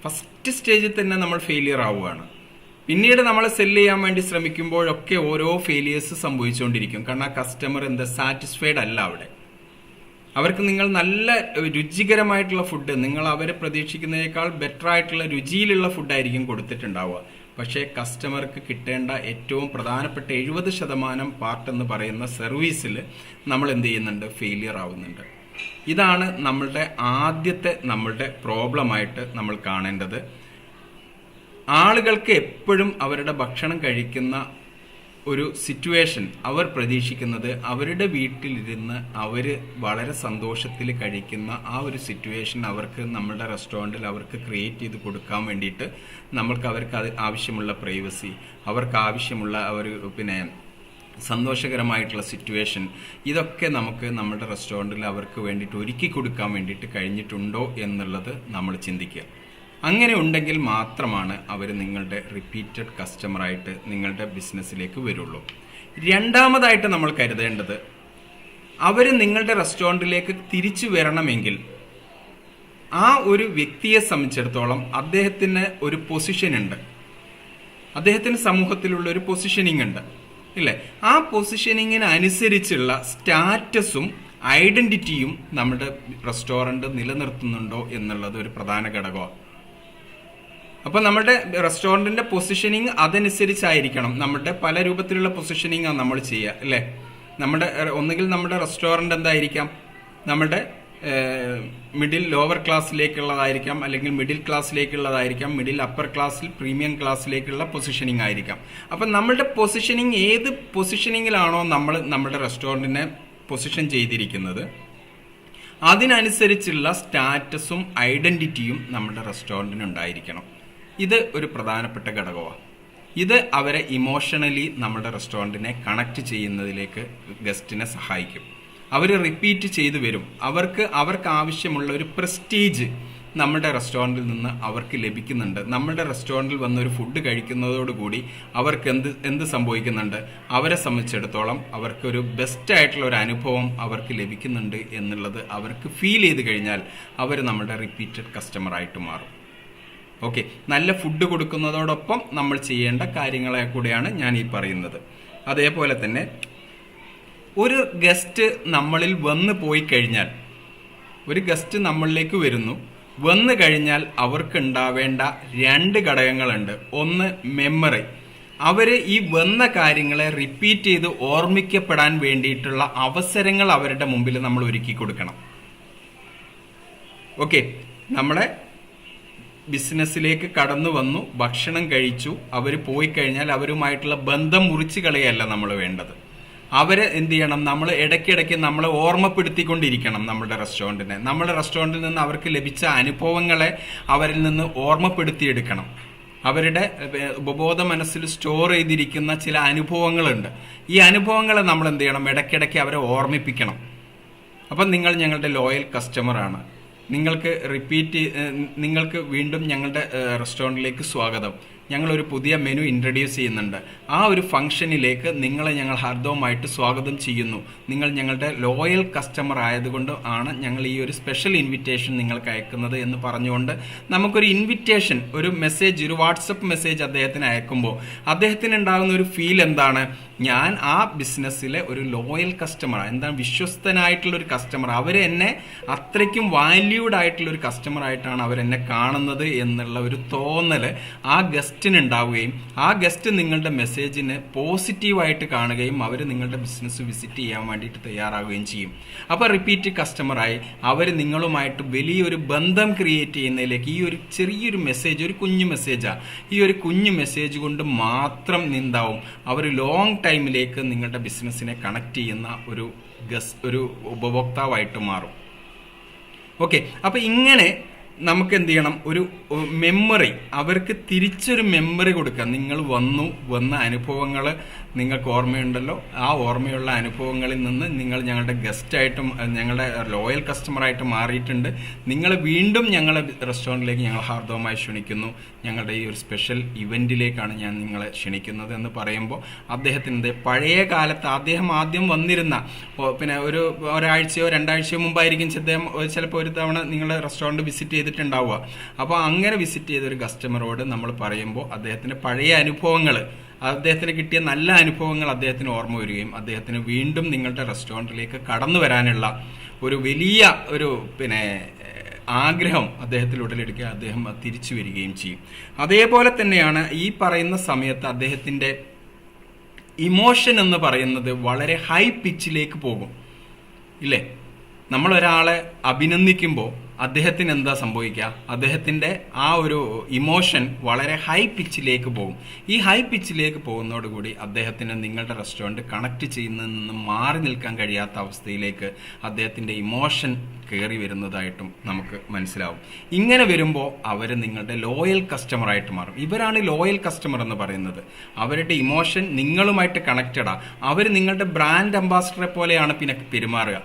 ഫസ്റ്റ് സ്റ്റേജിൽ തന്നെ നമ്മൾ ഫെയിലിയർ ആവുകയാണ്. പിന്നീട് നമ്മൾ സെല്ല് ചെയ്യാൻ വേണ്ടി ശ്രമിക്കുമ്പോഴൊക്കെ ഓരോ ഫെയിലിയേഴ്സ് സംഭവിച്ചുകൊണ്ടിരിക്കും. കാരണം ആ കസ്റ്റമർ സാറ്റിസ്ഫൈഡ് അല്ല അവിടെ. അവർക്ക് നിങ്ങൾ നല്ല രുചികരമായിട്ടുള്ള ഫുഡ്, നിങ്ങൾ അവരെ പ്രതീക്ഷിക്കുന്നതിനേക്കാൾ ബെറ്റർ ആയിട്ടുള്ള രുചിയിലുള്ള ഫുഡായിരിക്കും കൊടുത്തിട്ടുണ്ടാവുക. പക്ഷേ കസ്റ്റമർക്ക് കിട്ടേണ്ട ഏറ്റവും പ്രധാനപ്പെട്ട 70% പാർട്ട് എന്ന് പറയുന്ന സർവീസിൽ നമ്മൾ എന്ത് ചെയ്യുന്നുണ്ട്? ഫെയിലിയർ ആവുന്നുണ്ട്. ഇതാണ് നമ്മളുടെ പ്രോബ്ലമായിട്ട് നമ്മൾ കാണേണ്ടത്. ആളുകൾക്ക് എപ്പോഴും അവരുടെ ഭക്ഷണം കഴിക്കുന്ന ഒരു സിറ്റുവേഷൻ അവർ പ്രതീക്ഷിക്കുന്നത് അവരുടെ വീട്ടിലിരുന്ന് അവർ വളരെ സന്തോഷത്തിൽ കഴിക്കുന്ന ആ ഒരു സിറ്റുവേഷൻ അവർക്ക് നമ്മുടെ റെസ്റ്റോറൻറ്റിൽ അവർക്ക് ക്രിയേറ്റ് ചെയ്ത് കൊടുക്കാൻ വേണ്ടിയിട്ട് അവർക്ക് ആവശ്യമുള്ള പ്രൈവസി, അവർക്ക് ആവശ്യമുള്ള ഒരു സന്തോഷകരമായിട്ടുള്ള സിറ്റുവേഷൻ, ഇതൊക്കെ നമുക്ക് നമ്മുടെ റെസ്റ്റോറൻറ്റിൽ അവർക്ക് വേണ്ടിയിട്ട് ഒരുക്കി കൊടുക്കാൻ വേണ്ടിയിട്ട് കഴിഞ്ഞിട്ടുണ്ടോ എന്നുള്ളത് നമ്മൾ ചിന്തിക്കുക. അങ്ങനെ ഉണ്ടെങ്കിൽ മാത്രമാണ് അവർ നിങ്ങളുടെ റിപ്പീറ്റഡ് കസ്റ്റമറായിട്ട് നിങ്ങളുടെ ബിസിനസ്സിലേക്ക് വരുള്ളൂ. രണ്ടാമതായിട്ട് നമ്മൾ കരുതേണ്ടത്, അവർ നിങ്ങളുടെ റെസ്റ്റോറൻറ്റിലേക്ക് തിരിച്ചു വരണമെങ്കിൽ ആ ഒരു വ്യക്തിയെ സംബന്ധിച്ചിടത്തോളം അദ്ദേഹത്തിന് ഒരു പൊസിഷൻ ഉണ്ട്, അദ്ദേഹത്തിന് സമൂഹത്തിലുള്ള ഒരു പൊസിഷനിങ് ഉണ്ട് ഇല്ലേ. ആ പൊസിഷനിങ്ങിന് അനുസരിച്ചുള്ള സ്റ്റാറ്റസും ഐഡന്റിറ്റിയും നമ്മുടെ റെസ്റ്റോറൻറ്റ് നിലനിർത്തുന്നുണ്ടോ എന്നുള്ളത് ഒരു പ്രധാന ഘടകമാണ്. അപ്പോൾ നമ്മുടെ റെസ്റ്റോറൻറ്റിന്റെ പൊസിഷനിങ് അതനുസരിച്ചായിരിക്കണം. നമ്മുടെ പല രൂപത്തിലുള്ള പൊസിഷനിങ് ആണ് നമ്മൾ ചെയ്യുക അല്ലേ. ഒന്നുകിൽ നമ്മുടെ റെസ്റ്റോറൻറ്റ് എന്തായിരിക്കാം, നമ്മുടെ ലോവർ ക്ലാസ്സിലേക്കുള്ളതായിരിക്കാം, അല്ലെങ്കിൽ മിഡിൽ ക്ലാസ്സിലേക്കുള്ളതായിരിക്കാം, മിഡിൽ അപ്പർ ക്ലാസ്സിൽ പ്രീമിയം ക്ലാസ്സിലേക്കുള്ള പൊസിഷനിങ് ആയിരിക്കാം. അപ്പം നമ്മളുടെ പൊസിഷനിങ് ഏത് പൊസിഷനിങ്ങിലാണോ നമ്മൾ നമ്മുടെ റെസ്റ്റോറൻറ്റിനെ പൊസിഷൻ ചെയ്തിരിക്കുന്നത് അതിനനുസരിച്ചുള്ള സ്റ്റാറ്റസും ഐഡന്റിറ്റിയും നമ്മുടെ റെസ്റ്റോറൻറ്റിന് ഉണ്ടായിരിക്കണം. ഇത് ഒരു പ്രധാനപ്പെട്ട ഘടകമാണ്. ഇത് അവരെ ഇമോഷണലി നമ്മുടെ റെസ്റ്റോറൻറ്റിനെ കണക്ട് ചെയ്യുന്നതിലേക്ക് ഗസ്റ്റിനെ സഹായിക്കും. അവർ റിപ്പീറ്റ് ചെയ്തു വരും. അവർക്ക് ആവശ്യമുള്ള ഒരു പ്രസ്റ്റീജ് നമ്മുടെ റെസ്റ്റോറൻറ്റിൽ നിന്ന് അവർക്ക് ലഭിക്കുന്നുണ്ട്. നമ്മുടെ റെസ്റ്റോറൻറ്റിൽ വന്ന് ഒരു ഫുഡ് കഴിക്കുന്നതോടുകൂടി അവർക്ക് എന്ത് സംഭവിക്കുന്നുണ്ട്? അവരെ സംബന്ധിച്ചിടത്തോളം അവർക്കൊരു ബെസ്റ്റ് ആയിട്ടുള്ള ഒരു അനുഭവം അവർക്ക് ലഭിക്കുന്നുണ്ട് എന്നുള്ളത് അവർക്ക് ഫീൽ ചെയ്ത് കഴിഞ്ഞാൽ അവർ നമ്മുടെ റിപ്പീറ്റഡ് കസ്റ്റമറായിട്ട് മാറും. ഓക്കെ, നല്ല ഫുഡ് കൊടുക്കുന്നതോടൊപ്പം നമ്മൾ ചെയ്യേണ്ട കാര്യങ്ങളെ കൂടെയാണ് ഞാൻ ഈ പറയുന്നത്. അതേപോലെ തന്നെ ഒരു ഗസ്റ്റ് നമ്മളിൽ വന്നു പോയി കഴിഞ്ഞാൽ, ഒരു ഗസ്റ്റ് നമ്മളിലേക്ക് വന്നു കഴിഞ്ഞാൽ അവർക്ക് ഉണ്ടാവേണ്ട 2 ഘടകങ്ങളുണ്ട്. ഒന്ന് മെമ്മറി. അവർ ഈ വന്ന കാര്യങ്ങളെ റിപ്പീറ്റ് ചെയ്ത് ഓർമ്മിക്കപ്പെടാൻ വേണ്ടിയിട്ടുള്ള അവസരങ്ങൾ അവരുടെ മുമ്പിൽ നമ്മൾ ഒരുക്കി കൊടുക്കണം. ഓക്കെ, നമ്മളെ ബിസിനസ്സിലേക്ക് കടന്നു വന്നു, ഭക്ഷണം കഴിച്ചു, അവർ പോയി കഴിഞ്ഞാൽ അവരുമായിട്ടുള്ള ബന്ധം മുറിച്ച് കളയല്ല നമ്മൾ വേണ്ടത്. അവരെ എന്ത് ചെയ്യണം? നമ്മൾ ഇടയ്ക്കിടയ്ക്ക് നമ്മളെ ഓർമ്മപ്പെടുത്തിക്കൊണ്ടിരിക്കണം നമ്മുടെ റെസ്റ്റോറൻറ്റിൽ നിന്ന് അവർക്ക് ലഭിച്ച അനുഭവങ്ങളെ അവരിൽ നിന്ന് ഓർമ്മപ്പെടുത്തിയെടുക്കണം. അവരുടെ ഉപബോധ മനസ്സിൽ സ്റ്റോർ ചെയ്തിരിക്കുന്ന ചില അനുഭവങ്ങളുണ്ട്. ഈ അനുഭവങ്ങളെ നമ്മൾ എന്ത് ചെയ്യണം? ഇടയ്ക്കിടയ്ക്ക് അവരെ ഓർമ്മിപ്പിക്കണം. അപ്പം നിങ്ങൾ ഞങ്ങളുടെ ലോയൽ കസ്റ്റമറാണ്, നിങ്ങൾക്ക് വീണ്ടും ഞങ്ങളുടെ റെസ്റ്റോറൻറ്റിലേക്ക് സ്വാഗതം, ഞങ്ങളൊരു പുതിയ മെനു ഇൻട്രൊഡ്യൂസ് ചെയ്യുന്നുണ്ട്, ആ ഒരു ഫംഗ്ഷനിലേക്ക് നിങ്ങളെ ഞങ്ങൾ ഹാർദവമായിട്ട് സ്വാഗതം ചെയ്യുന്നു, നിങ്ങൾ ഞങ്ങളുടെ ലോയൽ കസ്റ്റമർ ആയതുകൊണ്ട് ആണ് ഞങ്ങൾ ഈ ഒരു സ്പെഷ്യൽ ഇൻവിറ്റേഷൻ നിങ്ങൾക്ക് അയക്കുന്നത് എന്ന് പറഞ്ഞുകൊണ്ട് നമുക്കൊരു ഇൻവിറ്റേഷൻ, ഒരു മെസ്സേജ്, ഒരു വാട്സപ്പ് മെസ്സേജ് അദ്ദേഹത്തിന് അയക്കുമ്പോൾ അദ്ദേഹത്തിന് ഉണ്ടാകുന്ന ഒരു ഫീൽ എന്താണ്? ഞാൻ ആ ബിസിനസ്സിലെ ഒരു ലോയൽ കസ്റ്റമർ, എന്താണ്, വിശ്വസ്തനായിട്ടുള്ള ഒരു കസ്റ്റമർ, അവരെന്നെ അത്രയ്ക്കും വാല്യൂഡ് ആയിട്ടുള്ള ഒരു കസ്റ്റമർ ആയിട്ടാണ് അവരെന്നെ കാണുന്നത് എന്നുള്ള ഒരു തോന്നല് ആ ഗസ്റ്റിന് ഉണ്ടാവുകയും ആ ഗസ്റ്റ് നിങ്ങളുടെ മെസ്സേജിനെ പോസിറ്റീവായിട്ട് കാണുകയും അവർ നിങ്ങളുടെ ബിസിനസ് വിസിറ്റ് ചെയ്യാൻ വേണ്ടിയിട്ട് തയ്യാറാവുകയും ചെയ്യും. അപ്പോൾ റിപ്പീറ്റ് കസ്റ്റമറായി അവർ നിങ്ങളുമായിട്ട് വലിയൊരു ബന്ധം ക്രിയേറ്റ് ചെയ്യുന്നതിലേക്ക് ഈ ഒരു ചെറിയൊരു മെസ്സേജ്, ഒരു കുഞ്ഞു മെസ്സേജാണ്, ഈ ഒരു കുഞ്ഞു മെസ്സേജ് കൊണ്ട് മാത്രം എന്താവും, അവർ ലോങ് ടൈമിലേക്ക് നിങ്ങളുടെ ബിസിനസ്സിനെ കണക്ട് ചെയ്യുന്ന ഒരു ഉപഭോക്താവായിട്ട് മാറും. ഓക്കെ, അപ്പൊ ഇങ്ങനെ നമുക്ക് എന്ത് ചെയ്യണം, ഒരു മെമ്മറി, അവർക്ക് തിരിച്ചൊരു മെമ്മറി കൊടുക്കുക. നിങ്ങൾ വന്ന അനുഭവങ്ങൾ നിങ്ങൾക്ക് ഓർമ്മയുണ്ടല്ലോ, ആ ഓർമ്മയുള്ള അനുഭവങ്ങളിൽ നിന്ന് നിങ്ങൾ ഞങ്ങളുടെ ഗസ്റ്റായിട്ടും ഞങ്ങളുടെ ലോയൽ കസ്റ്റമറായിട്ട് മാറിയിട്ടുണ്ട്. നിങ്ങൾ വീണ്ടും ഞങ്ങളെ റെസ്റ്റോറൻറ്റിലേക്ക് ഞങ്ങൾ ഹാർദവമായി ക്ഷണിക്കുന്നു. ഞങ്ങളുടെ ഈ ഒരു സ്പെഷ്യൽ ഇവൻറ്റിലേക്കാണ് ഞാൻ നിങ്ങളെ ക്ഷണിക്കുന്നത് എന്ന് പറയുമ്പോൾ അദ്ദേഹത്തിൻ്റെ പഴയ കാലത്ത് അദ്ദേഹം ആദ്യം വന്നിരുന്ന, പിന്നെ ഒരാഴ്ചയോ 2 ആഴ്ചയോ മുമ്പായിരിക്കും ചിലപ്പോൾ ഒരു തവണ നിങ്ങളുടെ റെസ്റ്റോറൻറ്റ് വിസിറ്റ് ചെയ്തിട്ടുണ്ടാവുക. അപ്പോൾ അങ്ങനെ വിസിറ്റ് ചെയ്തൊരു കസ്റ്റമറോട് നമ്മൾ പറയുമ്പോൾ അദ്ദേഹത്തിൻ്റെ പഴയ അനുഭവങ്ങൾ, അദ്ദേഹത്തിന് കിട്ടിയ നല്ല അനുഭവങ്ങൾ അദ്ദേഹത്തിന് ഓർമ്മ വരികയും അദ്ദേഹത്തിന് വീണ്ടും നിങ്ങളുടെ റെസ്റ്റോറൻറ്റിലേക്ക് കടന്നു വരാനുള്ള ഒരു വലിയ ഒരു ആഗ്രഹം അദ്ദേഹത്തിൽ ഉടലെടുക്കുക, അദ്ദേഹം തിരിച്ചു വരികയും ചെയ്യും. അതേപോലെ തന്നെയാണ് ഈ പറയുന്ന സമയത്ത് അദ്ദേഹത്തിൻ്റെ ഇമോഷൻ എന്ന് പറയുന്നത് വളരെ ഹൈ പിച്ചിലേക്ക് പോകും, ഇല്ലേ? നമ്മളൊരാളെ അഭിനന്ദിക്കുമ്പോൾ അദ്ദേഹത്തിന് എന്താ സംഭവിക്കുക, അദ്ദേഹത്തിൻ്റെ ആ ഒരു ഇമോഷൻ വളരെ ഹൈ പിച്ചിലേക്ക് പോകും. ഈ ഹൈ പിച്ചിലേക്ക് പോകുന്നതോടുകൂടി അദ്ദേഹത്തിന് നിങ്ങളുടെ റെസ്റ്റോറൻറ്റ് കണക്ട് ചെയ്യുന്നതിൽ നിന്ന് മാറി നിൽക്കാൻ കഴിയാത്ത അവസ്ഥയിലേക്ക് അദ്ദേഹത്തിൻ്റെ ഇമോഷൻ കയറി വരുന്നതായിട്ടും നമുക്ക് മനസ്സിലാവും. ഇങ്ങനെ വരുമ്പോൾ അവർ നിങ്ങളുടെ ലോയൽ കസ്റ്റമറായിട്ട് മാറും. ഇവരാണ് ലോയൽ കസ്റ്റമർ എന്ന് പറയുന്നത്. അവരുടെ ഇമോഷൻ നിങ്ങളുമായിട്ട് കണക്റ്റഡാണ്. അവർ നിങ്ങളുടെ ബ്രാൻഡ് അംബാസിഡറെ പോലെയാണ് പിന്നെ പെരുമാറുക.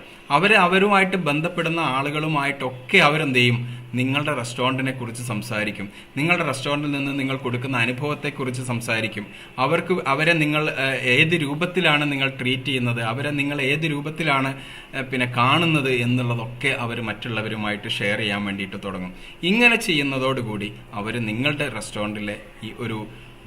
അവരുമായിട്ട് ബന്ധപ്പെടുന്ന ആളുകളുമായിട്ടൊക്കെ അവരെന്ത് ചെയ്യും, നിങ്ങളുടെ റെസ്റ്റോറൻറ്റിനെ കുറിച്ച് സംസാരിക്കും. നിങ്ങളുടെ റെസ്റ്റോറൻറ്റിൽ നിന്ന് നിങ്ങൾ കൊടുക്കുന്ന അനുഭവത്തെക്കുറിച്ച് സംസാരിക്കും. അവരെ നിങ്ങൾ ഏത് രൂപത്തിലാണ് നിങ്ങൾ ട്രീറ്റ് ചെയ്യുന്നത്, അവരെ നിങ്ങൾ ഏത് രൂപത്തിലാണ് കാണുന്നത് എന്നുള്ളതൊക്കെ അവർ മറ്റുള്ളവരുമായിട്ട് ഷെയർ ചെയ്യാൻ വേണ്ടിയിട്ട് തുടങ്ങും. ഇങ്ങനെ ചെയ്യുന്നതോടുകൂടി അവർ നിങ്ങളുടെ റെസ്റ്റോറൻറ്റിലെ ഈ ഒരു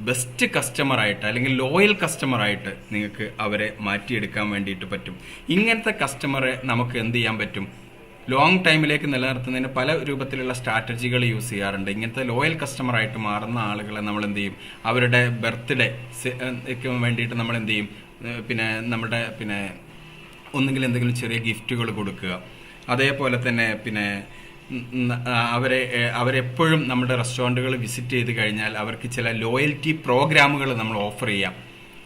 ബെസ്റ്റ് കസ്റ്റമറായിട്ട് അല്ലെങ്കിൽ ലോയൽ കസ്റ്റമറായിട്ട് നിങ്ങൾക്ക് അവരെ മാറ്റിയെടുക്കാൻ വേണ്ടിയിട്ട് പറ്റും. ഇങ്ങനത്തെ കസ്റ്റമറെ നമുക്ക് എന്ത് ചെയ്യാൻ പറ്റും, ലോങ് ടൈമിലേക്ക് നിലനിർത്തുന്നതിന് പല രൂപത്തിലുള്ള സ്ട്രാറ്റജികൾ യൂസ് ചെയ്യാറുണ്ട്. ഇങ്ങനത്തെ ലോയൽ കസ്റ്റമറായിട്ട് മാറുന്ന ആളുകളെ നമ്മൾ എന്ത് ചെയ്യും, അവരുടെ ബർത്ത്ഡേ വേണ്ടിയിട്ട് നമ്മൾ എന്ത് ചെയ്യും, നമ്മുടെ ഒന്നുകിൽ എന്തെങ്കിലും ചെറിയ ഗിഫ്റ്റുകൾ കൊടുക്കുക. അതേപോലെ തന്നെ അവരെപ്പോഴും നമ്മുടെ റെസ്റ്റോറൻറ്റുകൾ വിസിറ്റ് ചെയ്ത് കഴിഞ്ഞാൽ അവർക്ക് ചില ലോയൽറ്റി പ്രോഗ്രാമുകൾ നമ്മൾ ഓഫർ ചെയ്യാം.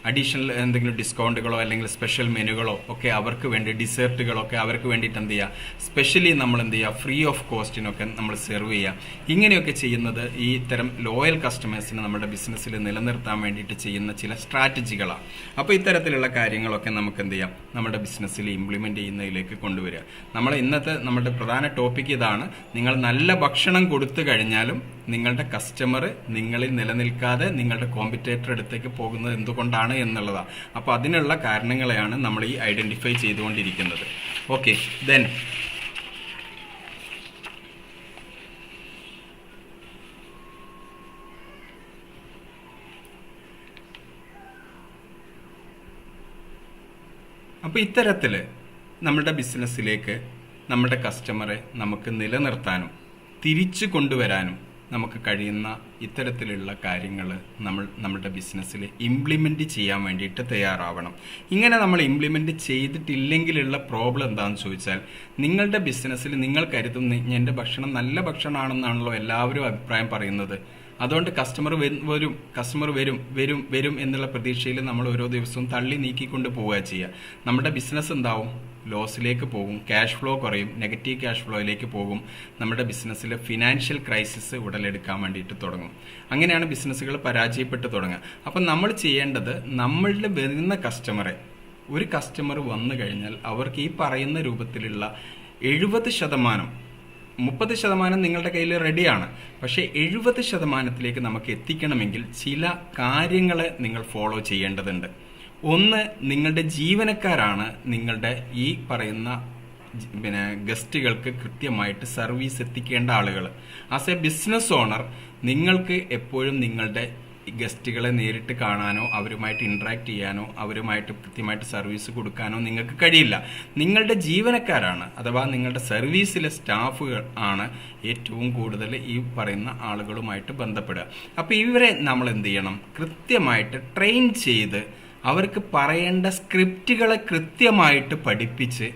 അഡീഷണൽ എന്തെങ്കിലും ഡിസ്കൗണ്ടുകളോ അല്ലെങ്കിൽ സ്പെഷ്യൽ മെനുകളോ ഒക്കെ അവർക്ക് വേണ്ടി, ഡിസേർട്ടുകളൊക്കെ അവർക്ക് വേണ്ടിയിട്ട് എന്ത് ചെയ്യുക, സ്പെഷ്യലി നമ്മൾ എന്ത് ചെയ്യുക, ഫ്രീ ഓഫ് കോസ്റ്റിനൊക്കെ നമ്മൾ സെർവ് ചെയ്യുക. ഇങ്ങനെയൊക്കെ ചെയ്യുന്നത് ഈ ഇത്തരം ലോയൽ കസ്റ്റമേഴ്സിനെ നമ്മുടെ ബിസിനസ്സിൽ നിലനിർത്താൻ വേണ്ടിയിട്ട് ചെയ്യുന്ന ചില സ്ട്രാറ്റജികളാണ്. അപ്പോൾ ഇത്തരത്തിലുള്ള കാര്യങ്ങളൊക്കെ നമുക്ക് എന്ത് ചെയ്യാം, നമ്മുടെ ബിസിനസ്സിൽ ഇംപ്ലിമെൻറ്റ് ചെയ്യുന്നതിലേക്ക് കൊണ്ടുവരിക. നമ്മുടെ പ്രധാന ടോപ്പിക് ഇതാണ്. നിങ്ങൾ നല്ല ഭക്ഷണം കൊടുത്തു കഴിഞ്ഞാലും നിങ്ങളുടെ കസ്റ്റമർ നിങ്ങളിൽ നിലനിൽക്കാതെ നിങ്ങളുടെ കോമ്പറ്റേറ്റർ അടുത്തേക്ക് പോകുന്നത് എന്തുകൊണ്ടാണ് എന്നുള്ളതാണ്. അപ്പോൾ അതിനുള്ള കാരണങ്ങളെയാണ് നമ്മൾ ഈ ഐഡന്റിഫൈ ചെയ്തുകൊണ്ടിരിക്കുന്നത്. ഓക്കെ, ദെൻ അപ്പോൾ ഇത്തരത്തിൽ നമ്മുടെ ബിസിനസ്സിലേക്ക് നമ്മുടെ കസ്റ്റമറെ നമുക്ക് നിലനിർത്താനും തിരിച്ചു കൊണ്ടുവരാനും നമുക്ക് കഴിയുന്ന ഇത്തരത്തിലുള്ള കാര്യങ്ങൾ നമ്മുടെ ബിസിനസ്സിൽ ഇംപ്ലിമെൻറ്റ് ചെയ്യാൻ വേണ്ടിയിട്ട് തയ്യാറാവണം. ഇങ്ങനെ നമ്മൾ ഇംപ്ലിമെൻറ്റ് ചെയ്തിട്ടില്ലെങ്കിലുള്ള പ്രോബ്ലം എന്താണെന്ന് ചോദിച്ചാൽ, നിങ്ങളുടെ ബിസിനസ്സിൽ നിങ്ങൾ കരുതുന്ന എൻ്റെ ഭക്ഷണം നല്ല ഭക്ഷണമാണെന്നാണല്ലോ എല്ലാവരും അഭിപ്രായം പറയുന്നത്, അതുകൊണ്ട് കസ്റ്റമർ വരും എന്നുള്ള പ്രതീക്ഷയിൽ നമ്മൾ ഓരോ ദിവസവും തള്ളി നീക്കിക്കൊണ്ട് പോവുക ചെയ്യുക. നമ്മുടെ ബിസിനസ് എന്താവും, ലോസിലേക്ക് പോകും, ക്യാഷ് ഫ്ലോ കുറയും, നെഗറ്റീവ് ക്യാഷ് ഫ്ലോയിലേക്ക് പോകും. നമ്മുടെ ബിസിനസ്സിലെ ഫിനാൻഷ്യൽ ക്രൈസിസ് ഉടലെടുക്കാൻ വേണ്ടിയിട്ട് തുടങ്ങും. അങ്ങനെയാണ് ബിസിനസ്സുകൾ പരാജയപ്പെട്ട് തുടങ്ങുക. അപ്പം നമ്മൾ ചെയ്യേണ്ടത്, നമ്മളുടെ വരുന്ന ഒരു കസ്റ്റമർ വന്നു കഴിഞ്ഞാൽ അവർക്ക് ഈ പറയുന്ന രൂപത്തിലുള്ള 70%, 30% നിങ്ങളുടെ കയ്യിൽ റെഡിയാണ്. പക്ഷേ 70%ത്തിലേക്ക് നമുക്ക് എത്തിക്കണമെങ്കിൽ ചില കാര്യങ്ങളെ നിങ്ങൾ ഫോളോ ചെയ്യേണ്ടതുണ്ട്. ഒന്ന്, നിങ്ങളുടെ ജീവനക്കാരാണ് നിങ്ങളുടെ ഈ പറയുന്ന ഗസ്റ്റുകൾക്ക് കൃത്യമായിട്ട് സർവീസ് എത്തിക്കേണ്ട ആളുകൾ. ആസ് എ ബിസിനസ് ഓണർ നിങ്ങൾക്ക് എപ്പോഴും നിങ്ങളുടെ ഗസ്റ്റുകളെ നേരിട്ട് കാണാനോ അവരുമായിട്ട് ഇന്ററാക്ട് ചെയ്യാനോ അവരുമായിട്ട് കൃത്യമായിട്ട് സർവീസ് കൊടുക്കാനോ നിങ്ങൾക്ക് കഴിയില്ല. നിങ്ങളുടെ ജീവനക്കാരാണ്, അഥവാ നിങ്ങളുടെ സർവീസിലെ സ്റ്റാഫുകൾ ആണ് ഏറ്റവും കൂടുതൽ ഈ പറയുന്ന ആളുകളുമായിട്ട് ബന്ധപ്പെടുക. അപ്പോൾ ഇവരെ നമ്മൾ എന്ത് ചെയ്യണം, കൃത്യമായിട്ട് ട്രെയിൻ ചെയ്ത് അവർക്ക് പറയേണ്ട സ്ക്രിപ്റ്റുകളെ കൃത്യമായിട്ട് പഠിപ്പിച്ച്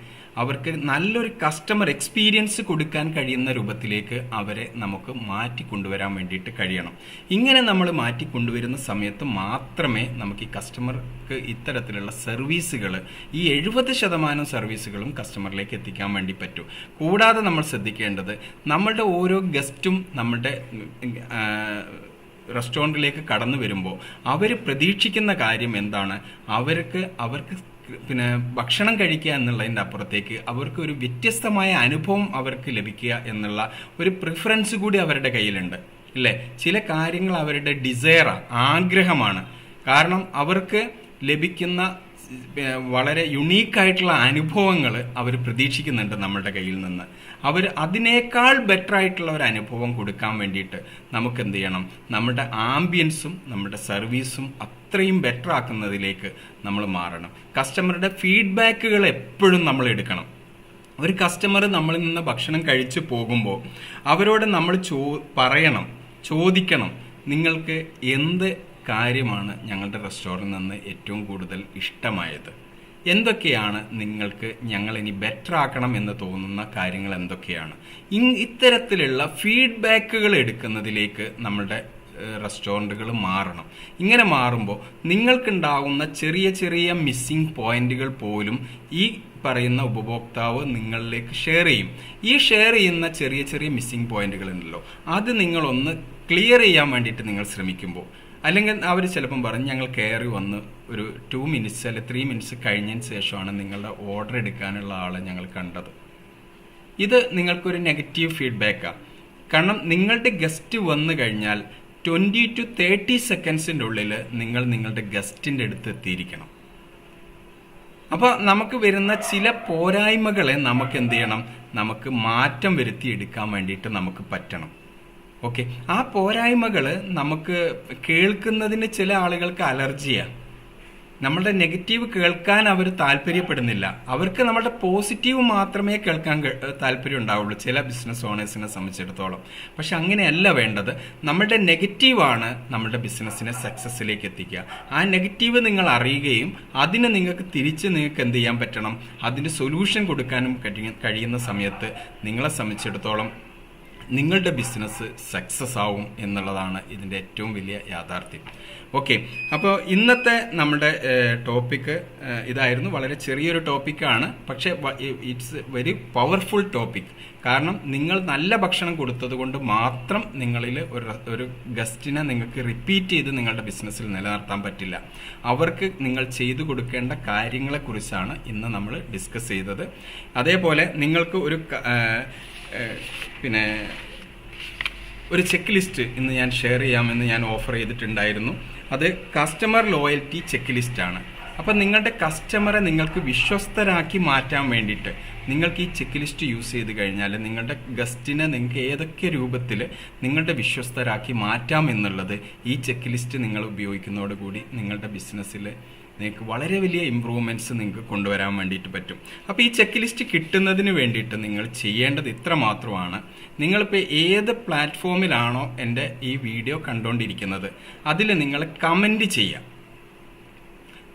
അവർക്ക് നല്ലൊരു കസ്റ്റമർ എക്സ്പീരിയൻസ് കൊടുക്കാൻ കഴിയുന്ന രൂപത്തിലേക്ക് അവരെ നമുക്ക് മാറ്റി കൊണ്ടുവരാൻ വേണ്ടിയിട്ട് കഴിയണം. ഇങ്ങനെ നമ്മൾ മാറ്റി കൊണ്ടുവരുന്ന സമയത്ത് മാത്രമേ നമുക്ക് ഈ കസ്റ്റമർക്ക് ഇത്തരത്തിലുള്ള സർവീസുകൾ, ഈ 70% സർവീസുകളും കസ്റ്റമറിലേക്ക് എത്തിക്കാൻ വേണ്ടി പറ്റൂ. കൂടാതെ നമ്മൾ ശ്രദ്ധിക്കേണ്ടത്, നമ്മളുടെ ഓരോ ഗസ്റ്റും നമ്മുടെ റെസ്റ്റോറൻറ്റിലേക്ക് കടന്നു വരുമ്പോൾ അവർ പ്രതീക്ഷിക്കുന്ന കാര്യം എന്താണ്? അവർക്ക് പിന്നെ ഭക്ഷണം കഴിക്കുക എന്നുള്ളതിൻ്റെ അപ്പുറത്തേക്ക് അവർക്ക് ഒരു വ്യത്യസ്തമായ അനുഭവം അവർക്ക് ലഭിക്കുക എന്നുള്ള ഒരു പ്രിഫറൻസ് കൂടി അവരുടെ കയ്യിലുണ്ട്, ഇല്ലേ? ചില കാര്യങ്ങൾ അവരുടെ ഡിസയറാണ്, ആഗ്രഹമാണ്. കാരണം അവർക്ക് ലഭിക്കുന്ന വളരെ യുണീക്കായിട്ടുള്ള അനുഭവങ്ങൾ അവർ പ്രതീക്ഷിക്കുന്നുണ്ട് നമ്മളുടെ കയ്യിൽ നിന്ന്. അവർ അതിനേക്കാൾ ബെറ്റർ ആയിട്ടുള്ള ഒരു അനുഭവം കൊടുക്കാൻ വേണ്ടിയിട്ട് നമുക്ക് എന്ത് ചെയ്യണം? നമ്മുടെ ആംബിയൻസും നമ്മുടെ സർവീസും അത്രയും ബെറ്റർ ആക്കുന്നതിലേക്ക് നമ്മൾ മാറണം. കസ്റ്റമറുടെ ഫീഡ്ബാക്കുകൾ എപ്പോഴും നമ്മൾ എടുക്കണം. ഒരു കസ്റ്റമർ നമ്മളിൽ നിന്ന് ഭക്ഷണം കഴിച്ചു പോകുമ്പോൾ അവരോട് നമ്മൾ ചോദിക്കണം, നിങ്ങൾക്ക് എന്ത് കാര്യമാണ് ഞങ്ങളുടെ റെസ്റ്റോറൻറ്റിൽ നിന്ന് ഏറ്റവും കൂടുതൽ ഇഷ്ടമായത്? എന്തൊക്കെയാണ് നിങ്ങൾക്ക് ഞങ്ങൾ ഇനി ബെറ്റർ ആക്കണം എന്ന് തോന്നുന്ന കാര്യങ്ങൾ എന്തൊക്കെയാണ്? ഇത്തരത്തിലുള്ള ഫീഡ്ബാക്കുകൾ എടുക്കുന്നതിലേക്ക് നമ്മളുടെ റെസ്റ്റോറൻറ്റുകൾ മാറണം. ഇങ്ങനെ മാറുമ്പോൾ നിങ്ങൾക്കുണ്ടാകുന്ന ചെറിയ ചെറിയ മിസ്സിംഗ് പോയിന്റുകൾ പോലും ഈ പറയുന്ന ഉപഭോക്താവ് നിങ്ങളിലേക്ക് ഷെയർ ചെയ്യും. ഈ ഷെയർ ചെയ്യുന്ന ചെറിയ ചെറിയ മിസ്സിംഗ് പോയിന്റുകൾ ഉണ്ടല്ലോ, അത് നിങ്ങളൊന്ന് ക്ലിയർ ചെയ്യാൻ വേണ്ടിയിട്ട് നിങ്ങൾ ശ്രമിക്കുമ്പോൾ, അല്ലെങ്കിൽ അവർ ചിലപ്പം പറഞ്ഞ് ഞങ്ങൾ കയറി വന്ന് ഒരു 2 മിനിറ്റ്സ് അല്ലെങ്കിൽ 3 മിനിറ്റ്സ് കഴിഞ്ഞതിന് ശേഷമാണ് നിങ്ങളുടെ ഓർഡർ എടുക്കാനുള്ള ആളെ ഞങ്ങൾ കണ്ടത്. ഇത് നിങ്ങൾക്കൊരു നെഗറ്റീവ് ഫീഡ്ബാക്കാണ്. കാരണം നിങ്ങളുടെ ഗസ്റ്റ് വന്നു കഴിഞ്ഞാൽ 20 to 30 സെക്കൻഡ്സിൻ്റെ ഉള്ളിൽ നിങ്ങൾ നിങ്ങളുടെ ഗസ്റ്റിൻ്റെ അടുത്ത് എത്തിയിരിക്കണം. അപ്പോൾ നമുക്ക് വരുന്ന ചില പോരായ്മകളെ നമുക്ക് എന്ത് ചെയ്യണം? നമുക്ക് മാറ്റം വരുത്തിയെടുക്കാൻ വേണ്ടിയിട്ട് നമുക്ക് പറ്റണം. ഓക്കെ, ആ പോരായ്മകൾ നമുക്ക് കേൾക്കുന്നതിന് ചില ആളുകൾക്ക് അലർജിയാണ്. നമ്മളുടെ നെഗറ്റീവ് കേൾക്കാൻ അവർ താല്പര്യപ്പെടുന്നില്ല. അവർക്ക് നമ്മളുടെ പോസിറ്റീവ് മാത്രമേ കേൾക്കാൻ താല്പര്യം ഉണ്ടാവുള്ളൂ ചില ബിസിനസ് ഓണേഴ്സിനെ സംബന്ധിച്ചിടത്തോളം. പക്ഷെ അങ്ങനെയല്ല വേണ്ടത്. നമ്മളുടെ നെഗറ്റീവാണ് നമ്മുടെ ബിസിനസ്സിനെ സക്സസ്സിലേക്ക് എത്തിക്കുക. ആ നെഗറ്റീവ് നിങ്ങൾ അറിയുകയും അതിന് നിങ്ങൾക്ക് എന്ത് ചെയ്യാൻ പറ്റണം? അതിന് സൊല്യൂഷൻ കൊടുക്കാനും കഴിയുന്ന സമയത്ത് നിങ്ങളെ സംബന്ധിച്ചിടത്തോളം നിങ്ങളുടെ ബിസിനസ് സക്സസ് ആവും എന്നുള്ളതാണ് ഇതിൻ്റെ ഏറ്റവും വലിയ യാഥാർത്ഥ്യം. ഓക്കെ, അപ്പോൾ ഇന്നത്തെ നമ്മുടെ ടോപ്പിക്ക് ഇതായിരുന്നു. വളരെ ചെറിയൊരു ടോപ്പിക്കാണ്, പക്ഷേ ഇറ്റ്സ് വെരി പവർഫുൾ ടോപ്പിക്. കാരണം നിങ്ങൾ നല്ല ഭക്ഷണം കൊടുത്തത് കൊണ്ട് മാത്രം നിങ്ങളിൽ ഒരു ഗസ്റ്റിനെ നിങ്ങൾക്ക് റിപ്പീറ്റ് ചെയ്ത് നിങ്ങളുടെ ബിസിനസ്സിൽ നിലനിർത്താൻ പറ്റില്ല. അവർക്ക് നിങ്ങൾ ചെയ്തു കൊടുക്കേണ്ട കാര്യങ്ങളെക്കുറിച്ചാണ് ഇന്ന് നമ്മൾ ഡിസ്കസ് ചെയ്തത്. അതേപോലെ നിങ്ങൾക്ക് ഒരു ചെക്ക് ലിസ്റ്റ് ഇന്ന് ഞാൻ ഷെയർ ചെയ്യാമെന്ന് ഞാൻ ഓഫർ ചെയ്തിട്ടുണ്ടായിരുന്നു. അത് കസ്റ്റമർ ലോയൽറ്റി ചെക്ക് ലിസ്റ്റാണ്. അപ്പം നിങ്ങളുടെ കസ്റ്റമറെ നിങ്ങൾക്ക് വിശ്വസ്തരാക്കി മാറ്റാൻ വേണ്ടിയിട്ട് നിങ്ങൾക്ക് ഈ ചെക്ക് ലിസ്റ്റ് യൂസ് ചെയ്ത് കഴിഞ്ഞാൽ നിങ്ങളുടെ ഗസ്റ്റിനെ നിങ്ങൾക്ക് ഏതൊക്കെ രൂപത്തിൽ നിങ്ങളുടെ വിശ്വസ്തരാക്കി മാറ്റാം എന്നുള്ളത് ഈ ചെക്ക് ലിസ്റ്റ് നിങ്ങൾ ഉപയോഗിക്കുന്നതോടുകൂടി നിങ്ങളുടെ ബിസിനസ്സിൽ നിങ്ങൾക്ക് വളരെ വലിയ ഇമ്പ്രൂവ്മെൻറ്റ്സ് നിങ്ങൾക്ക് കൊണ്ടുവരാൻ വേണ്ടിയിട്ട് പറ്റും. അപ്പോൾ ഈ ചെക്ക് ലിസ്റ്റ് കിട്ടുന്നതിന് വേണ്ടിയിട്ട് നിങ്ങൾ ചെയ്യേണ്ടത് ഇത്ര മാത്രമാണ്. നിങ്ങളിപ്പോൾ ഏത് പ്ലാറ്റ്ഫോമിലാണോ എൻ്റെ ഈ വീഡിയോ കണ്ടുകൊണ്ടിരിക്കുന്നത് അതിൽ നിങ്ങൾ കമൻറ്റ് ചെയ്യുക.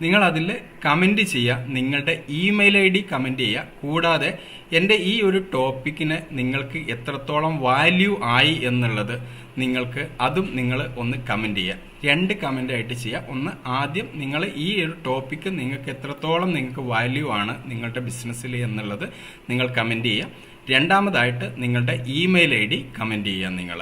നിങ്ങളതിൽ കമൻറ്റ് ചെയ്യുക, നിങ്ങളുടെ ഇമെയിൽ ID കമൻറ്റ് ചെയ്യുക. കൂടാതെ എൻ്റെ ഈ ഒരു ടോപ്പിക്കിന് നിങ്ങൾക്ക് എത്രത്തോളം വാല്യൂ ആയി എന്നുള്ളത് അതും നിങ്ങൾ ഒന്ന് കമൻറ്റ് ചെയ്യുക. 2 കമൻ്റ് ആയിട്ട് ചെയ്യുക. ഒന്ന്, ആദ്യം നിങ്ങൾ ഈ ഒരു ടോപ്പിക്ക് നിങ്ങൾക്ക് എത്രത്തോളം നിങ്ങൾക്ക് വാല്യൂ ആണ് നിങ്ങളുടെ ബിസിനസ്സിൽ എന്നുള്ളത് നിങ്ങൾ കമൻറ്റ് ചെയ്യുക. രണ്ടാമതായിട്ട് നിങ്ങളുടെ ഇമെയിൽ ID കമൻറ്റ് ചെയ്യുക നിങ്ങൾ.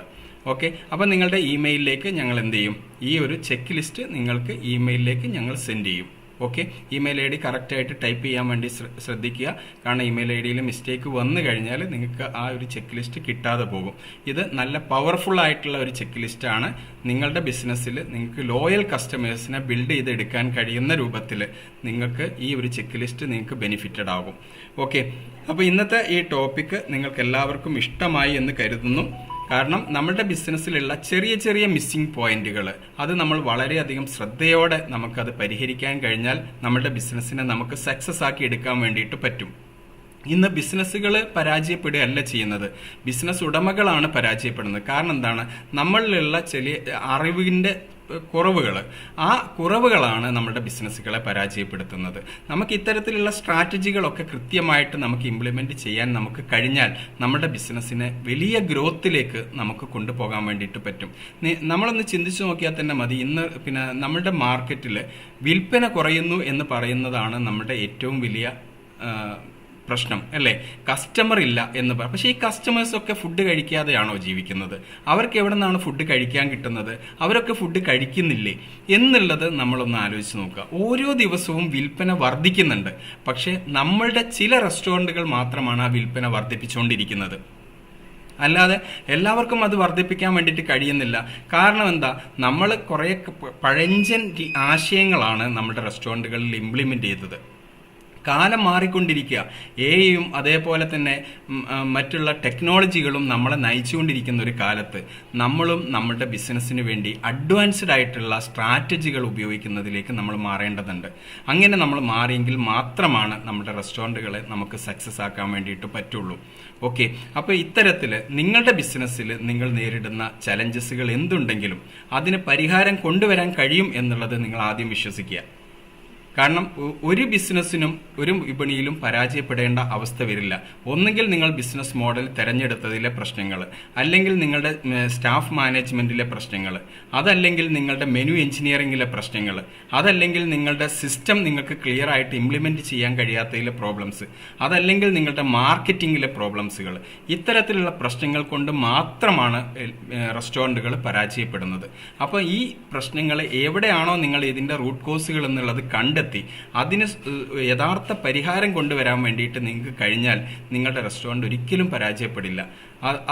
ഓക്കെ, അപ്പോൾ നിങ്ങളുടെ ഇമെയിലിലേക്ക് ഞങ്ങൾ എന്ത് ചെയ്യും? ഈ ഒരു ചെക്ക് ലിസ്റ്റ് നിങ്ങൾക്ക് ഇമെയിലിലേക്ക് ഞങ്ങൾ സെൻഡ് ചെയ്യും. ഓക്കെ, ഇമെയിൽ ID കറക്റ്റായിട്ട് ടൈപ്പ് ചെയ്യാൻ വേണ്ടി ശ്രദ്ധിക്കുക. കാരണം ഇമെയിൽ IDയിൽ മിസ്റ്റേക്ക് വന്നു കഴിഞ്ഞാൽ നിങ്ങൾക്ക് ആ ഒരു ചെക്ക് ലിസ്റ്റ് കിട്ടാതെ പോകും. ഇത് നല്ല പവർഫുൾ ആയിട്ടുള്ള ഒരു ചെക്ക് ലിസ്റ്റാണ്. നിങ്ങളുടെ ബിസിനസ്സിൽ നിങ്ങൾക്ക് ലോയൽ കസ്റ്റമേഴ്സിനെ ബിൽഡ് ചെയ്തെടുക്കാൻ കഴിയുന്ന രൂപത്തിൽ നിങ്ങൾക്ക് ഈ ഒരു ചെക്ക് ലിസ്റ്റ് നിങ്ങൾക്ക് ബെനിഫിറ്റഡ് ആകും. ഓക്കെ, അപ്പോൾ ഇന്നത്തെ ഈ ടോപ്പിക്ക് നിങ്ങൾക്ക് എല്ലാവർക്കും ഇഷ്ടമായി എന്ന് കരുതുന്നു. കാരണം നമ്മുടെ ബിസിനസ്സിലുള്ള ചെറിയ ചെറിയ മിസ്സിംഗ് പോയിന്റുകൾ അത് നമ്മൾ വളരെയധികം ശ്രദ്ധയോടെ നമുക്കത് പരിഹരിക്കാൻ കഴിഞ്ഞാൽ നമ്മുടെ ബിസിനസ്സിനെ നമുക്ക് സക്സസ് ആക്കി എടുക്കാൻ വേണ്ടിയിട്ട് പറ്റും. ഇന്ന് ബിസിനസ്സുകൾ പരാജയപ്പെടുകയല്ല ചെയ്യുന്നത്, ബിസിനസ് ഉടമകളാണ് പരാജയപ്പെടുന്നത്. കാരണം എന്താണ്? നമ്മളിലുള്ള ചില അറിവിൻ്റെ കുറവുകൾ, ആ കുറവുകളാണ് നമ്മുടെ ബിസിനസ്സുകളെ പരാജയപ്പെടുത്തുന്നത്. നമുക്ക് ഇത്തരത്തിലുള്ള സ്ട്രാറ്റജികളൊക്കെ കൃത്യമായിട്ട് നമുക്ക് ഇംപ്ലിമെന്റ് ചെയ്യാൻ നമുക്ക് കഴിഞ്ഞാൽ നമ്മുടെ ബിസിനസ്സിനെ വലിയ ഗ്രോത്തിലേക്ക് നമുക്ക് കൊണ്ടുപോകാൻ വേണ്ടിയിട്ട് പറ്റും. നമ്മളൊന്ന് ചിന്തിച്ചു നോക്കിയാൽ തന്നെ മതി. ഇന്ന് പിന്നെ നമ്മുടെ മാർക്കറ്റിൽ വിൽപ്പന കുറയുന്നു എന്ന് പറയുന്നതാണ് നമ്മുടെ ഏറ്റവും വലിയ പ്രശ്നം, അല്ലേ? കസ്റ്റമർ ഇല്ല എന്ന് പറ. പക്ഷേ ഈ കസ്റ്റമേഴ്സ് ഒക്കെ ഫുഡ് കഴിക്കാതെയാണോ ജീവിക്കുന്നത്? അവർക്ക് എവിടെ നിന്നാണ് ഫുഡ് കഴിക്കാൻ കിട്ടുന്നത്? അവരൊക്കെ ഫുഡ് കഴിക്കുന്നില്ലേ എന്നുള്ളത് നമ്മളൊന്ന് ആലോചിച്ച് നോക്കുക. ഓരോ ദിവസവും വിൽപ്പന വർദ്ധിക്കുന്നുണ്ട്, പക്ഷേ നമ്മളുടെ ചില റെസ്റ്റോറൻറ്റുകൾ മാത്രമാണ് ആ വിൽപ്പന വർദ്ധിപ്പിച്ചുകൊണ്ടിരിക്കുന്നത്. അല്ലാതെ എല്ലാവർക്കും അത് വർദ്ധിപ്പിക്കാൻ വേണ്ടിയിട്ട് കഴിയുന്നില്ല. കാരണം എന്താ? നമ്മൾ കുറേ പഴഞ്ചൻ ആശയങ്ങളാണ് നമ്മുടെ റെസ്റ്റോറൻറ്റുകളിൽ ഇംപ്ലിമെന്റ് ചെയ്തത്. കാലം മാറിക്കൊണ്ടിരിക്കുക. എഐയും അതേപോലെ തന്നെ മറ്റുള്ള ടെക്നോളജികളും നമ്മളെ നയിച്ചുകൊണ്ടിരിക്കുന്ന ഒരു കാലത്ത് നമ്മളും നമ്മുടെ ബിസിനസ്സിന് വേണ്ടി അഡ്വാൻസ്ഡ് ആയിട്ടുള്ള സ്ട്രാറ്റജികൾ ഉപയോഗിക്കുന്നതിലേക്ക് നമ്മൾ മാറേണ്ടതുണ്ട്. അങ്ങനെ നമ്മൾ മാറിയെങ്കിൽ മാത്രമാണ് നമ്മുടെ റെസ്റ്റോറൻറ്റുകളെ നമുക്ക് സക്സസ് ആക്കാൻ വേണ്ടിയിട്ട് പറ്റുള്ളൂ. ഓക്കെ, അപ്പോൾ ഇത്തരത്തിൽ നിങ്ങളുടെ ബിസിനസ്സിൽ നിങ്ങൾ നേരിടുന്ന ചലഞ്ചസുകൾ എന്തുണ്ടെങ്കിലും അതിന് പരിഹാരം കൊണ്ടുവരാൻ കഴിയും എന്നുള്ളത് നിങ്ങൾ ആദ്യം വിശ്വസിക്കുക. കാരണം ഒരു ബിസിനസ്സിനും ഒരു വിപണിയിലും പരാജയപ്പെടേണ്ട അവസ്ഥ വരില്ല. ഒന്നുകിൽ നിങ്ങൾ ബിസിനസ് മോഡൽ തിരഞ്ഞെടുത്തതിലെ പ്രശ്നങ്ങൾ, അല്ലെങ്കിൽ നിങ്ങളുടെ സ്റ്റാഫ് മാനേജ്മെന്റിലെ പ്രശ്നങ്ങൾ, അതല്ലെങ്കിൽ നിങ്ങളുടെ മെനു എഞ്ചിനീയറിംഗിലെ പ്രശ്നങ്ങൾ, അതല്ലെങ്കിൽ നിങ്ങളുടെ സിസ്റ്റം നിങ്ങൾക്ക് ക്ലിയർ ആയിട്ട് ഇംപ്ലിമെന്റ് ചെയ്യാൻ കഴിയാത്തതിലെ പ്രോബ്ലംസ്, അതല്ലെങ്കിൽ നിങ്ങളുടെ മാർക്കറ്റിംഗിലെ പ്രോബ്ലംസുകൾ. ഇത്തരത്തിലുള്ള പ്രശ്നങ്ങൾ കൊണ്ട് മാത്രമാണ് റെസ്റ്റോറൻറ്റുകൾ പരാജയപ്പെടുന്നത്. അപ്പോൾ ഈ പ്രശ്നങ്ങൾ എവിടെയാണോ നിങ്ങൾ ഇതിന്റെ റൂട്ട് കോസുകൾ എന്നുള്ളത് കണ്ടെത്തി അതിന് യഥാർത്ഥ പരിഹാരം കൊണ്ടുവരാൻ വേണ്ടിയിട്ട് നിങ്ങൾക്ക് കഴിഞ്ഞാൽ നിങ്ങളുടെ റെസ്റ്റോറൻറ്റ് ഒരിക്കലും പരാജയപ്പെടില്ല.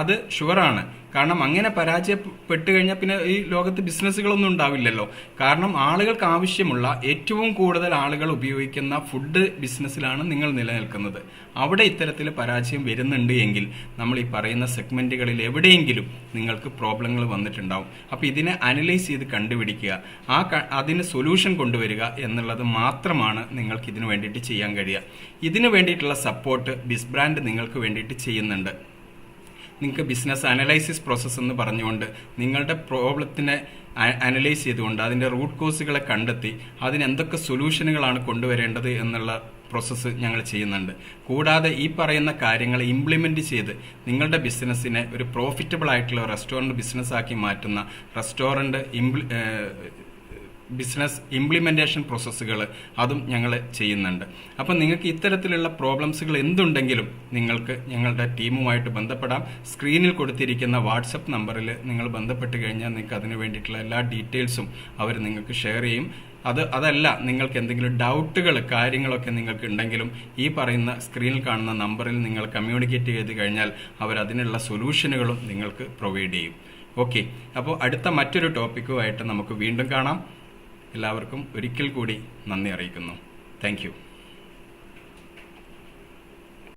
അത് ഷുവറാണ്. കാരണം അങ്ങനെ പരാജയപ്പെട്ടു കഴിഞ്ഞാൽ പിന്നെ ഈ ലോകത്ത് ബിസിനസ്സുകളൊന്നും ഉണ്ടാവില്ലല്ലോ. കാരണം ആളുകൾക്ക് ആവശ്യമുള്ള ഏറ്റവും കൂടുതൽ ആളുകൾ ഉപയോഗിക്കുന്ന ഫുഡ് ബിസിനസ്സിലാണ് നിങ്ങൾ നിലനിൽക്കുന്നത്. അവിടെ ഇത്തരത്തിൽ പരാജയം വരുന്നുണ്ട് എങ്കിൽ നമ്മൾ ഈ പറയുന്ന സെഗ്മെന്റുകളിൽ എവിടെയെങ്കിലും നിങ്ങൾക്ക് പ്രോബ്ലങ്ങൾ വന്നിട്ടുണ്ടാവും. അപ്പോൾ ഇതിനെ അനലൈസ് ചെയ്ത് കണ്ടുപിടിക്കുക, അതിന് സൊല്യൂഷൻ കൊണ്ടുവരിക എന്നുള്ളത് മാത്രമാണ് നിങ്ങൾക്ക് ഇതിനു വേണ്ടിയിട്ട് ചെയ്യാൻ കഴിയുക. ഇതിനു വേണ്ടിയിട്ടുള്ള സപ്പോർട്ട് ബിസ് ബ്രാൻഡ് നിങ്ങൾക്ക് വേണ്ടിയിട്ട് ചെയ്യുന്നുണ്ട്. നിങ്ങൾക്ക് ബിസിനസ് അനലൈസിസ് പ്രോസസ്സ് എന്ന് പറഞ്ഞുകൊണ്ട് നിങ്ങളുടെ പ്രോബ്ലത്തിനെ അനലൈസ് ചെയ്തുകൊണ്ട് അതിൻ്റെ റൂട്ട് കോസുകളെ കണ്ടെത്തി അതിന് എന്തൊക്കെ സൊല്യൂഷനുകളാണ് കൊണ്ടുവരേണ്ടത് എന്നുള്ള പ്രോസസ്സ് ഞങ്ങൾ ചെയ്യുന്നുണ്ട്. കൂടാതെ ഈ പറയുന്ന കാര്യങ്ങൾ ഇംപ്ലിമെന്റ് ചെയ്ത് നിങ്ങളുടെ ബിസിനസ്സിനെ ഒരു പ്രോഫിറ്റബിൾ ആയിട്ടുള്ള റെസ്റ്റോറൻറ്റ് ബിസിനസ്സാക്കി മാറ്റുന്ന റെസ്റ്റോറൻറ്റ് ബിസിനസ് ഇംപ്ലിമെന്റേഷൻ പ്രോസസ്സുകൾ അതും ഞങ്ങൾ ചെയ്യുന്നുണ്ട്. അപ്പം നിങ്ങൾക്ക് ഇത്തരത്തിലുള്ള പ്രോബ്ലംസുകൾ എന്തുണ്ടെങ്കിലും നിങ്ങൾക്ക് ഞങ്ങളുടെ ടീമുമായിട്ട് ബന്ധപ്പെടാം. സ്ക്രീനിൽ കൊടുത്തിരിക്കുന്ന വാട്സപ്പ് നമ്പറിൽ നിങ്ങൾ ബന്ധപ്പെട്ട് കഴിഞ്ഞാൽ നിങ്ങൾക്ക് അതിന് വേണ്ടിയിട്ടുള്ള എല്ലാ ഡീറ്റെയിൽസും അവർ നിങ്ങൾക്ക് ഷെയർ ചെയ്യും. അതല്ല നിങ്ങൾക്ക് എന്തെങ്കിലും ഡൗട്ടുകൾ കാര്യങ്ങളൊക്കെ നിങ്ങൾക്ക് ഉണ്ടെങ്കിലും ഈ പറയുന്ന സ്ക്രീനിൽ കാണുന്ന നമ്പറിൽ നിങ്ങൾ കമ്മ്യൂണിക്കേറ്റ് ചെയ്ത് കഴിഞ്ഞാൽ അവർ അതിനുള്ള സൊല്യൂഷനുകളും നിങ്ങൾക്ക് പ്രൊവൈഡ് ചെയ്യും. ഓക്കെ, അപ്പോൾ അടുത്ത മറ്റൊരു ടോപ്പിക്കുമായിട്ട് നമുക്ക് വീണ്ടും കാണാം. എല്ലാവർക്കും ഒരിക്കൽ കൂടി നന്ദി അറിയിക്കുന്നു. Thank you.